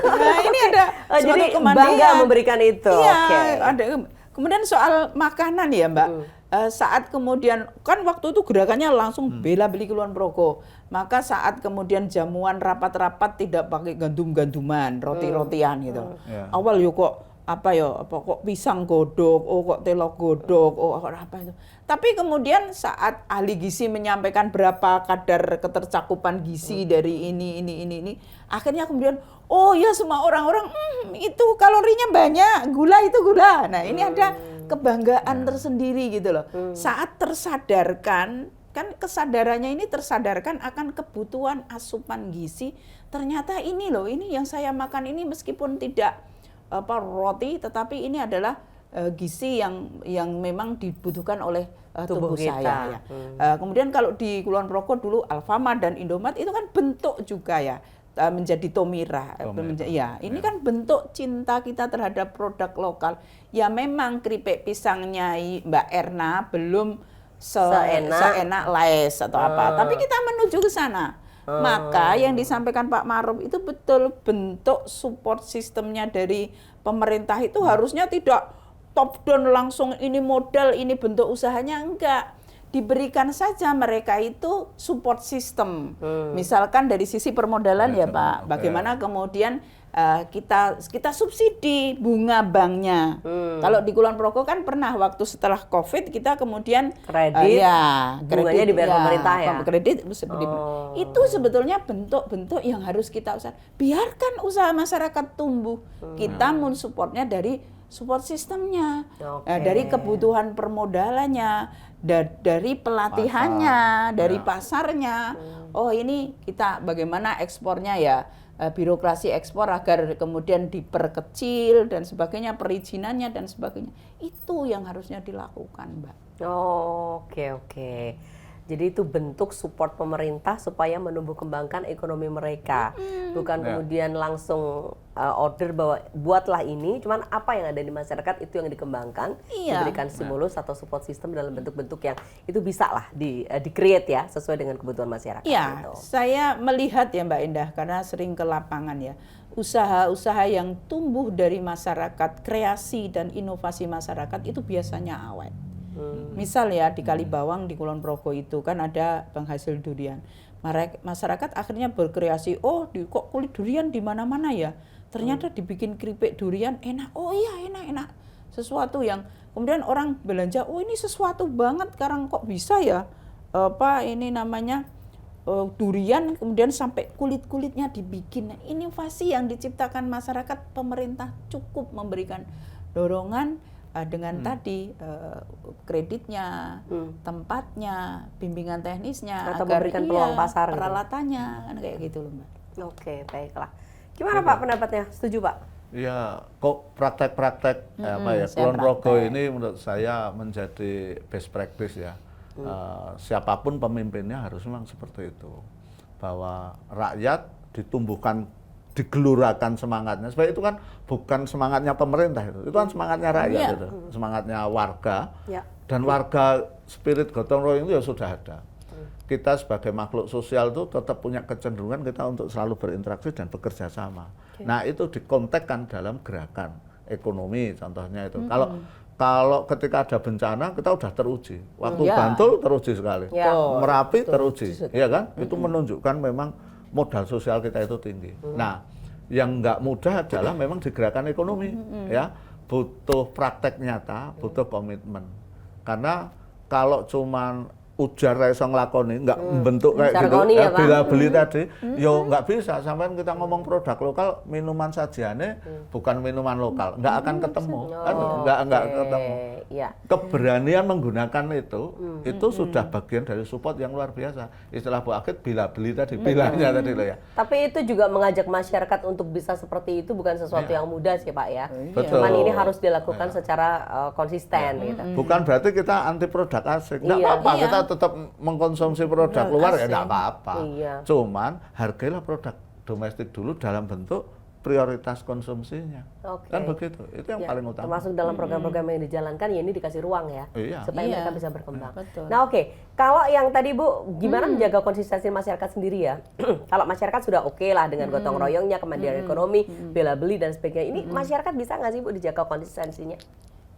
Nah, ini ada jadi kemandirian. bangga memberikan itu. Iya, Ada. Kemudian soal makanan ya Mbak. Saat kemudian kan waktu itu gerakannya langsung bela beli Kulon Progo. Maka saat kemudian jamuan rapat-rapat tidak pakai gandum-ganduman, roti-rotian gitu. Awal yo kok kok pisang godok, kok telok godok, kok apa itu. Tapi kemudian saat ahli gizi menyampaikan berapa kadar ketercakupan gizi dari ini, akhirnya kemudian ya semua orang-orang itu kalorinya banyak, gula itu gula. Nah, ini ada kebanggaan tersendiri gitu loh. Saat tersadarkan kan kesadarannya ini tersadarkan akan kebutuhan asupan gizi. Ternyata ini loh, ini yang saya makan ini meskipun tidak roti, tetapi ini adalah gizi yang memang dibutuhkan oleh tubuh kita. saya. Ya. Kemudian kalau di Kulon Progo dulu Alfamart dan Indomaret itu kan bentuk juga ya menjadi Tomira. Ya, ini kan bentuk cinta kita terhadap produk lokal. Ya memang keripik pisangnya Mbak Erna belum seenak Laes atau apa, tapi kita menuju ke sana. Maka yang disampaikan Pak Maruf itu betul, bentuk support sistemnya dari pemerintah itu harusnya tidak top down langsung ini modal, ini bentuk usahanya, enggak. Diberikan saja mereka itu support system. Misalkan dari sisi permodalan ya Pak, bagaimana kemudian kita subsidi bunga banknya. Kalau di Kulon Progo kan pernah waktu setelah COVID kita kemudian kredit, bunganya dibayar pemerintah ya. Kredit itu sebetulnya bentuk-bentuk yang harus kita usaha. Biarkan usaha masyarakat tumbuh. Kita mensupportnya dari support sistemnya, dari kebutuhan permodalannya, dari pelatihannya, dari pasarnya. Oh ini kita bagaimana ekspornya ya. Birokrasi ekspor agar kemudian diperkecil dan sebagainya, perizinannya dan sebagainya. Itu yang harusnya dilakukan, Mbak. Oke. Jadi itu bentuk support pemerintah supaya menumbuh kembangkan ekonomi mereka. Bukan kemudian langsung order bahwa buatlah ini, cuman apa yang ada di masyarakat itu yang dikembangkan, diberikan stimulus atau support system dalam bentuk-bentuk yang itu bisa lah di-create ya, sesuai dengan kebutuhan masyarakat. Iya, gitu. Saya melihat ya Mbak Indah, karena sering ke lapangan ya, usaha-usaha yang tumbuh dari masyarakat, kreasi dan inovasi masyarakat itu biasanya awet. Misal ya di Kalibawang di Kulon Progo itu kan ada penghasil durian. Masyarakat akhirnya berkreasi, kok kulit durian di mana-mana ya. Ternyata dibikin keripik durian enak. Oh iya enak. Sesuatu yang kemudian orang belanja, ini sesuatu banget sekarang kok bisa ya. Ini namanya durian kemudian sampai kulit-kulitnya dibikin. Inovasi yang diciptakan masyarakat, pemerintah cukup memberikan dorongan dengan tadi kreditnya, tempatnya, bimbingan teknisnya, atau agar memberikan peluang pasar, peralatannya, kan kayak gitu loh Mbak. Oke, baiklah. Gimana Pak pendapatnya? Setuju Pak? Ya, kok praktek-praktek Kulon Progo ini menurut saya menjadi best practice ya. Siapapun pemimpinnya harus memang seperti itu, bahwa rakyat ditumbuhkan, digelurakan semangatnya. Supaya itu kan bukan semangatnya pemerintah itu kan semangatnya rakyat itu, semangatnya warga. Dan warga spirit gotong royong itu ya sudah ada. Kita sebagai makhluk sosial itu tetap punya kecenderungan kita untuk selalu berinteraksi dan bekerja sama. Nah itu dikontekkan dalam gerakan ekonomi contohnya itu. Kalau ketika ada bencana kita udah teruji. Waktu Bantul teruji sekali. Merapi teruji. Iya kan? Itu menunjukkan memang modal sosial kita itu tinggi. Nah, yang nggak mudah adalah memang di gerakan ekonomi, ya butuh praktek nyata, butuh komitmen. Karena kalau cuman ujar iso nglakoni, nggak membentuk kayak gitu, bila beli tadi, yo nggak bisa. Sampai kita ngomong produk lokal, minuman sajiannya bukan minuman lokal, nggak akan ketemu, kan? Nggak ketemu. Keberanian menggunakan itu sudah bagian dari support yang luar biasa. Istilah Bu Akid, bila beli tadi, bilanya tadi loh ya. Tapi itu juga mengajak masyarakat untuk bisa seperti itu bukan sesuatu yang mudah sih Pak ya. Betul. Cuman ini harus dilakukan secara konsisten gitu. Bukan berarti kita anti produk asing, nggak apa-apa, kita tetap mengkonsumsi produk luar ya nggak apa-apa. Cuman hargailah produk domestik dulu dalam bentuk prioritas konsumsinya. Kan begitu. Itu yang paling utama. Termasuk dalam program-program yang dijalankan ya ini dikasih ruang ya. Supaya mereka bisa berkembang. Betul. Nah kalau yang tadi Bu, gimana menjaga konsistensi masyarakat sendiri ya? Kalau masyarakat sudah oke lah dengan gotong royongnya, kemandirian ekonomi, bela beli dan sebagainya. Ini masyarakat bisa nggak sih Bu dijaga konsistensinya?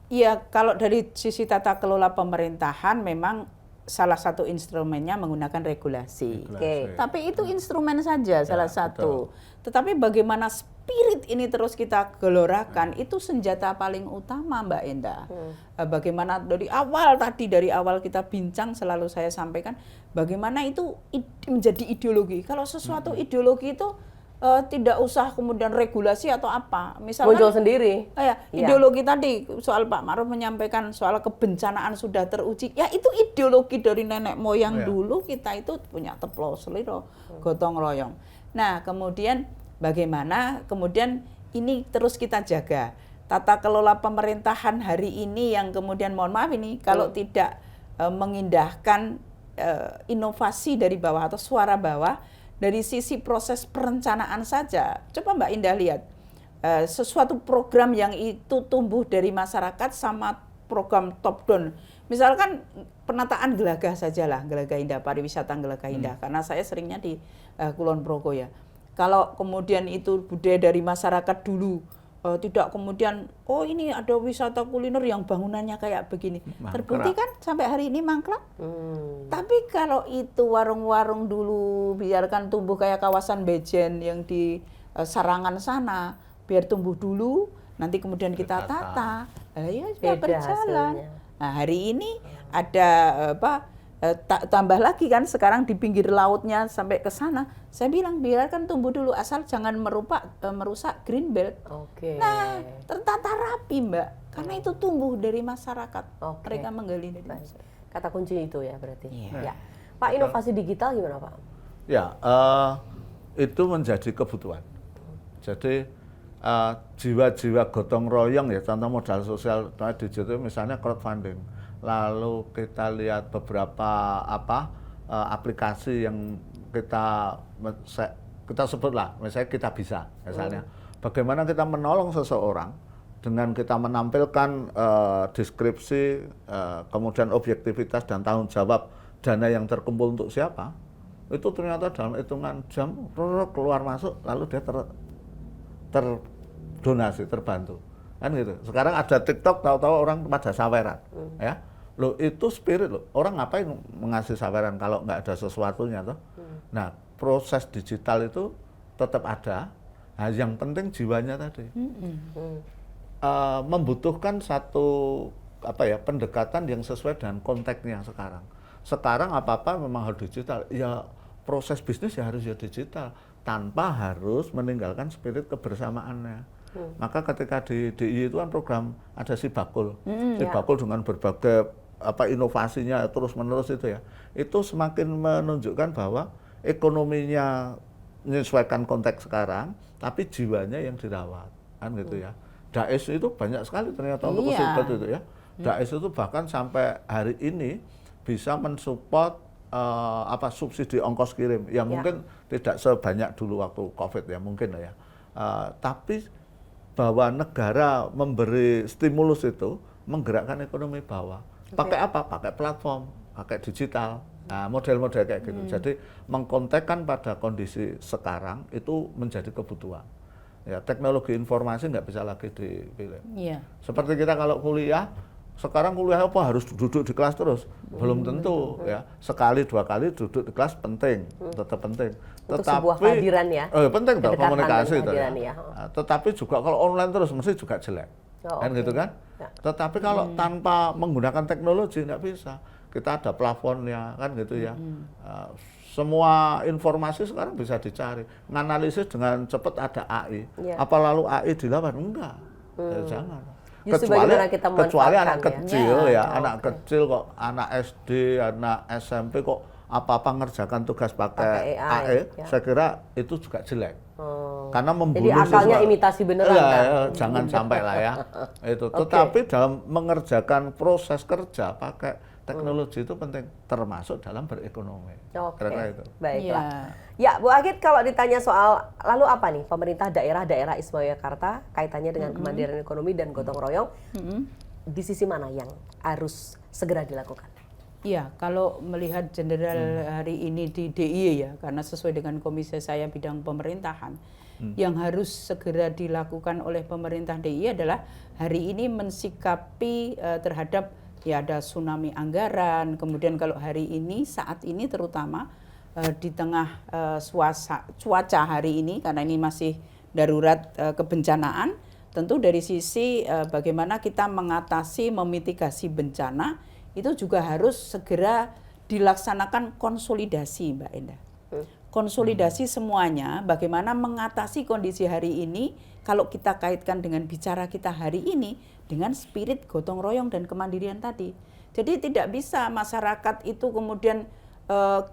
Iya, kalau dari sisi tata kelola pemerintahan memang salah satu instrumennya menggunakan regulasi. Tapi itu instrumen saja salah satu. Tetapi bagaimana spirit ini terus kita gelorakan itu senjata paling utama Mbak Indah. Bagaimana dari awal kita bincang selalu saya sampaikan bagaimana itu menjadi ideologi. Kalau sesuatu ideologi itu tidak usah kemudian regulasi atau apa. Misalkan Muncul sendiri. Iya. Ideologi tadi soal Pak Ma'ruf menyampaikan soal kebencanaan sudah teruji. Ya itu ideologi dari nenek moyang dulu, kita itu punya teplo seliro, gotong royong. Nah, kemudian bagaimana kemudian ini terus kita jaga. Tata kelola pemerintahan hari ini yang kemudian mohon maaf ini kalau tidak mengindahkan inovasi dari bawah atau suara bawah. Dari sisi proses perencanaan saja, coba Mbak Indah lihat sesuatu program yang itu tumbuh dari masyarakat sama program top down. Misalkan penataan Gelagah sajalah, Gelagah Indah, pariwisata Gelagah Indah, karena saya seringnya di Kulon Progo ya. Kalau kemudian itu budaya dari masyarakat dulu, tidak kemudian ini ada wisata kuliner yang bangunannya kayak begini, terbukti kan sampai hari ini mangkrak. Tapi kalau itu warung-warung dulu biarkan tumbuh kayak kawasan Bejen yang di Sarangan sana, biar tumbuh dulu, nanti kemudian kita tata, ya sudah berjalan. Nah hari ini ada tambah lagi kan sekarang di pinggir lautnya sampai ke sana, saya bilang biarkan tumbuh dulu asal jangan merusak green belt. Nah tertata rapi Mbak, karena itu tumbuh dari masyarakat. Mereka menggali dari masyarakat. Kata kunci itu ya berarti. Ya. Pak, inovasi digital gimana Pak? Ya, itu menjadi kebutuhan. Jadi jiwa-jiwa gotong royong ya, contoh modal sosial digital misalnya crowdfunding. Lalu kita lihat beberapa aplikasi yang kita sebutlah, misalnya Kita Bisa, misalnya bagaimana kita menolong seseorang dengan kita menampilkan deskripsi, kemudian objektivitas dan tanggung jawab dana yang terkumpul untuk siapa, itu ternyata dalam hitungan jam keluar masuk, lalu dia terdonasi, terbantu. Kan gitu. Sekarang ada TikTok, tahu-tahu orang pada saweran, ya. Loh itu spirit loh. Orang ngapain mengasih saweran kalau nggak ada sesuatunya toh? Nah, proses digital itu tetap ada. Nah, yang penting jiwanya tadi. Membutuhkan satu pendekatan yang sesuai dengan konteksnya sekarang. Sekarang apa-apa memang harus digital. Ya proses bisnis ya harus digital tanpa harus meninggalkan spirit kebersamaannya. Maka ketika di DIY itu kan program ada Sibakul. Sibakul dengan berbagai inovasinya terus menerus itu ya. Itu semakin menunjukkan bahwa ekonominya menyesuaikan konteks sekarang, tapi jiwanya yang dirawat. Kan gitu ya. Dais itu banyak sekali ternyata untuk kesulitan itu ya. Dais itu bahkan sampai hari ini bisa mensupport subsidi ongkos kirim. Ya mungkin tidak sebanyak dulu waktu Covid ya, mungkin lah ya. Tapi bahwa negara memberi stimulus itu menggerakkan ekonomi bawah. Pakai apa? Pakai platform, pakai digital. Nah, model-model kayak gitu. Jadi mengkontekkan pada kondisi sekarang itu menjadi kebutuhan. Ya, teknologi informasi nggak bisa lagi dipilih. Seperti kita kalau kuliah, sekarang kuliah apa harus duduk di kelas terus? Belum tentu ya. Sekali dua kali duduk di kelas penting, tetap penting. Untuk sebuah kehadiran ya. Penting toh komunikasi itu ya. Ya. Tetapi juga kalau online terus mesti juga jelek. Kan gitu kan? Ya. Tetapi kalau tanpa menggunakan teknologi nggak bisa. Kita ada plafonnya kan gitu ya. Semua informasi sekarang bisa dicari. Menganalisis dengan cepat ada AI. Apa lalu AI dilawan? Enggak. Ya, jangan. Kecuali anak kecil ya. Anak kecil kok, anak SD, anak SMP kok apa-apa ngerjakan tugas pakai AI. Saya kira itu juga jelek. Karena membunuh. Jadi akalnya imitasi beneran kan? Jangan sampai lah ya. Itu. Tetapi dalam mengerjakan proses kerja pakai teknologi itu penting, termasuk dalam berekonomi. Kira-kira itu. Baiklah. Ya, Bu Agit, kalau ditanya soal lalu apa nih pemerintah daerah Istimewa Yogyakarta kaitannya dengan kemandirian ekonomi dan gotong royong, di sisi mana yang harus segera dilakukan? Iya, kalau melihat general hari ini di DIY ya, karena sesuai dengan komisi saya bidang pemerintahan, yang harus segera dilakukan oleh pemerintah DIY adalah hari ini mensikapi terhadap ya ada tsunami anggaran, kemudian kalau hari ini, saat ini terutama di tengah cuaca hari ini, karena ini masih darurat kebencanaan, tentu dari sisi bagaimana kita mengatasi, memitigasi bencana, itu juga harus segera dilaksanakan konsolidasi Mbak Endah. konsolidasi semuanya, bagaimana mengatasi kondisi hari ini, kalau kita kaitkan dengan bicara kita hari ini, dengan spirit gotong royong dan kemandirian tadi. Jadi tidak bisa masyarakat itu kemudian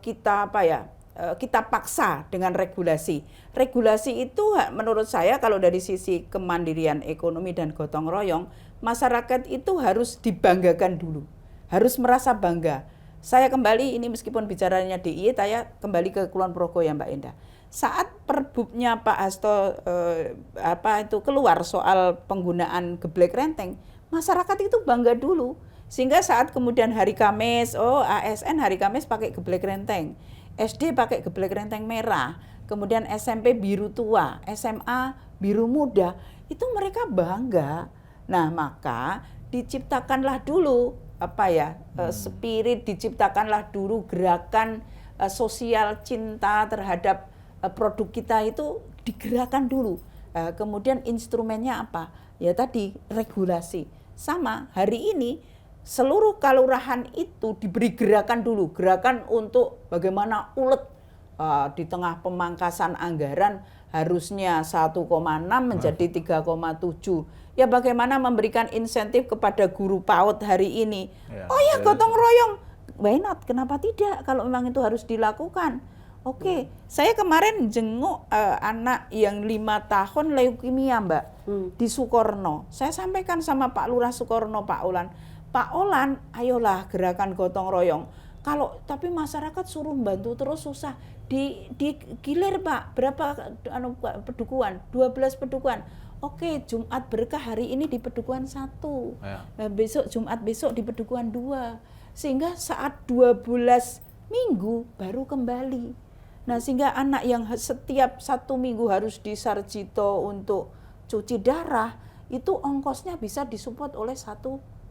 kita paksa dengan regulasi. Regulasi itu menurut saya kalau dari sisi kemandirian ekonomi dan gotong royong, masyarakat itu harus dibanggakan dulu, harus merasa bangga. Saya kembali ini meskipun bicaranya DIY, saya kembali ke Kulon Progo ya Mbak Endah. Saat perbubnya Pak Hasto keluar soal penggunaan geblek renteng, masyarakat itu bangga dulu. Sehingga saat kemudian hari Kamis, ASN hari Kamis pakai geblek renteng, SD pakai geblek renteng merah, kemudian SMP biru tua, SMA biru muda, itu mereka bangga. Nah, maka diciptakanlah dulu spirit, diciptakanlah dulu gerakan sosial cinta terhadap produk kita itu digerakkan dulu. Kemudian instrumennya apa? Ya tadi regulasi. Sama hari ini seluruh kelurahan itu diberi gerakan dulu, gerakan untuk bagaimana ulet di tengah pemangkasan anggaran harusnya 1,6 menjadi 3,7. Ya bagaimana memberikan insentif kepada guru PAUD hari ini. Gotong royong, why not? Kenapa tidak kalau memang itu harus dilakukan? Oke, saya kemarin jenguk anak yang 5 tahun leukemia Mbak, di Sukorno. Saya sampaikan sama Pak Lurah Sukorno, Pak Olan, ayolah gerakan gotong royong. Tapi masyarakat suruh bantu terus susah. Digilir Pak, berapa pedukuhan? 12 pedukuhan. Oke, Jumat berkah hari ini di pedukuhan 1. Nah, Jumat besok di pedukuhan 2. Sehingga saat 12 minggu baru kembali. Nah, sehingga anak yang setiap 1 minggu harus di Sarjito untuk cuci darah, itu ongkosnya bisa disupport oleh 1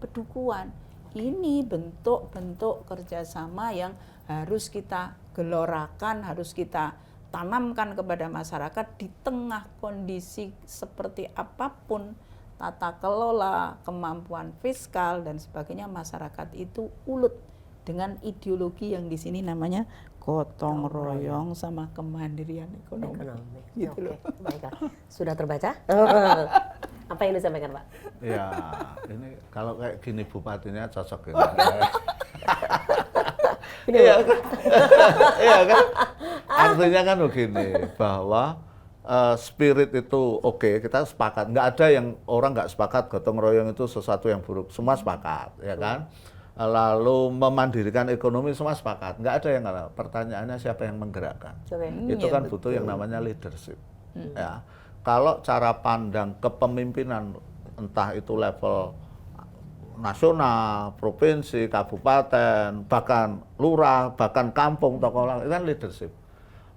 pedukuhan. Ini bentuk-bentuk kerjasama yang harus kita gelorakan, harus kita tanamkan kepada masyarakat di tengah kondisi seperti apapun, tata kelola, kemampuan fiskal dan sebagainya, masyarakat itu ulet dengan ideologi yang di sini namanya gotong royong sama kemandirian ekonomi. Gitu loh. Baiklah. Sudah terbaca? Apa yang disampaikan Pak? Ya, ini kalau kayak gini bupatinya cocok gitu. Iya kan? Iya kan? Artinya kan begini, bahwa spirit itu oke, kita sepakat. Nggak ada yang orang nggak sepakat gotong royong itu sesuatu yang buruk. Semua sepakat, ya kan? Lalu memandirikan ekonomi semua sepakat. Nggak ada yang nggak. Pertanyaannya siapa yang menggerakkan? Itu kan butuh yang namanya leadership. Ya. Kalau cara pandang kepemimpinan, entah itu level nasional, provinsi, kabupaten, bahkan lurah, bahkan kampung, tokoh itu kan leadership.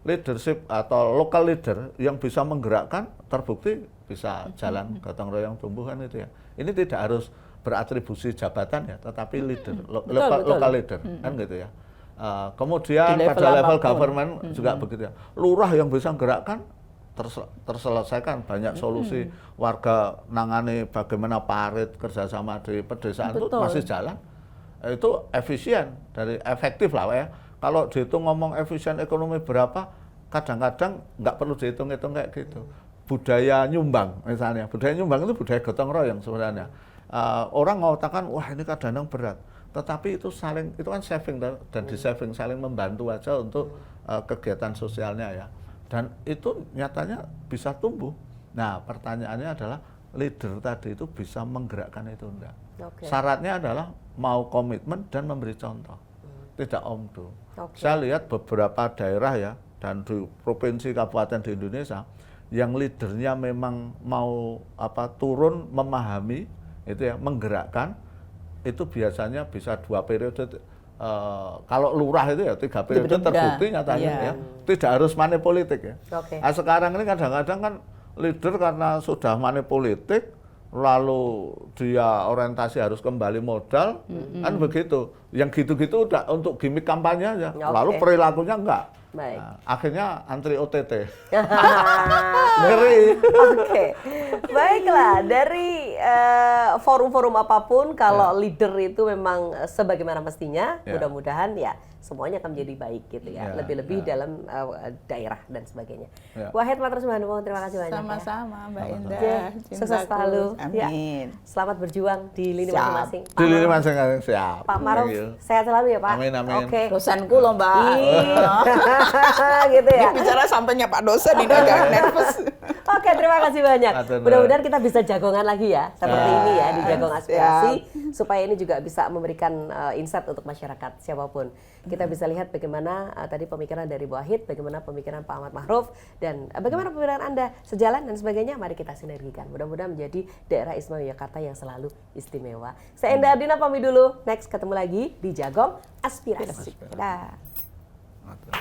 Leadership atau local leader yang bisa menggerakkan, terbukti bisa jalan gotong royong tumbuhan itu ya. Ini tidak harus beratribusi jabatan ya, tetapi leader, local leader, kan gitu ya. Kemudian pada level government juga begitu ya. Lurah yang bisa menggerakkan, terselesaikan banyak solusi warga nangani bagaimana parit kerjasama di pedesaan itu masih jalan, itu efisien, dari efektif lah ya. Kalau dihitung ngomong efisien ekonomi berapa, kadang-kadang nggak perlu dihitung-hitung kayak gitu. Budaya nyumbang misalnya, budaya nyumbang itu budaya gotong royong sebenarnya. Orang mengatakan wah ini kadang-kadang berat, tetapi itu saling, itu kan saving dan di saving saling membantu aja untuk kegiatan sosialnya ya. Dan itu nyatanya bisa tumbuh. Nah, pertanyaannya adalah leader tadi itu bisa menggerakkan itu enggak. Syaratnya adalah mau komitmen dan memberi contoh. Tidak omdo. Saya lihat beberapa daerah ya, dan di provinsi kabupaten di Indonesia yang leadernya memang mau turun memahami itu ya, menggerakkan, itu biasanya bisa 2 periode. Kalau lurah itu ya 3 periode terbukti nyatanya ya, tidak harus money politik ya. Nah, sekarang ini kadang-kadang kan leader karena sudah money politik, lalu dia orientasi harus kembali modal, kan begitu. Yang gitu-gitu udah untuk gimmick kampanye aja, lalu perilakunya enggak. Nah, akhirnya antri OTT. Ngeri. Baiklah, dari forum-forum apapun, kalau leader itu memang sebagaimana mestinya, mudah-mudahan ya semuanya akan menjadi baik gitu ya. Ya, Lebih-lebih ya. dalam daerah dan sebagainya. Ya. Wahid Matur Subhanallah, terima kasih banyak. Sama-sama Mbak Indah. Ya. Sukses Cintaku. selalu. Ya. Amin. Selamat berjuang di lini Siap. masing-masing. Di lini masing-masing siap. Pak Maruf, Thank you. sehat selalu ya Pak. Amin, amin. Oke. Dosenku loh Mbak. Gitu ya. Ini bicara sampainya Pak dosen ini agak nervous. Oke, terima kasih banyak. Atur. Mudah-mudahan kita bisa jagongan lagi ya, seperti Ya. ini ya di Jagong Aspirasi, Siap. supaya ini juga bisa memberikan insight untuk masyarakat siapapun. Kita bisa lihat bagaimana tadi pemikiran dari Bu Wahid, bagaimana pemikiran Pak Ahmad Mahruf, dan bagaimana pemikiran Anda sejalan dan sebagainya. Mari kita sinergikan. Mudah-mudahan menjadi daerah istimewa Yogyakarta yang selalu istimewa. Saya Endah Ardina pamit dulu. Next ketemu lagi di Jagong Aspirasi. Dadah. Atur.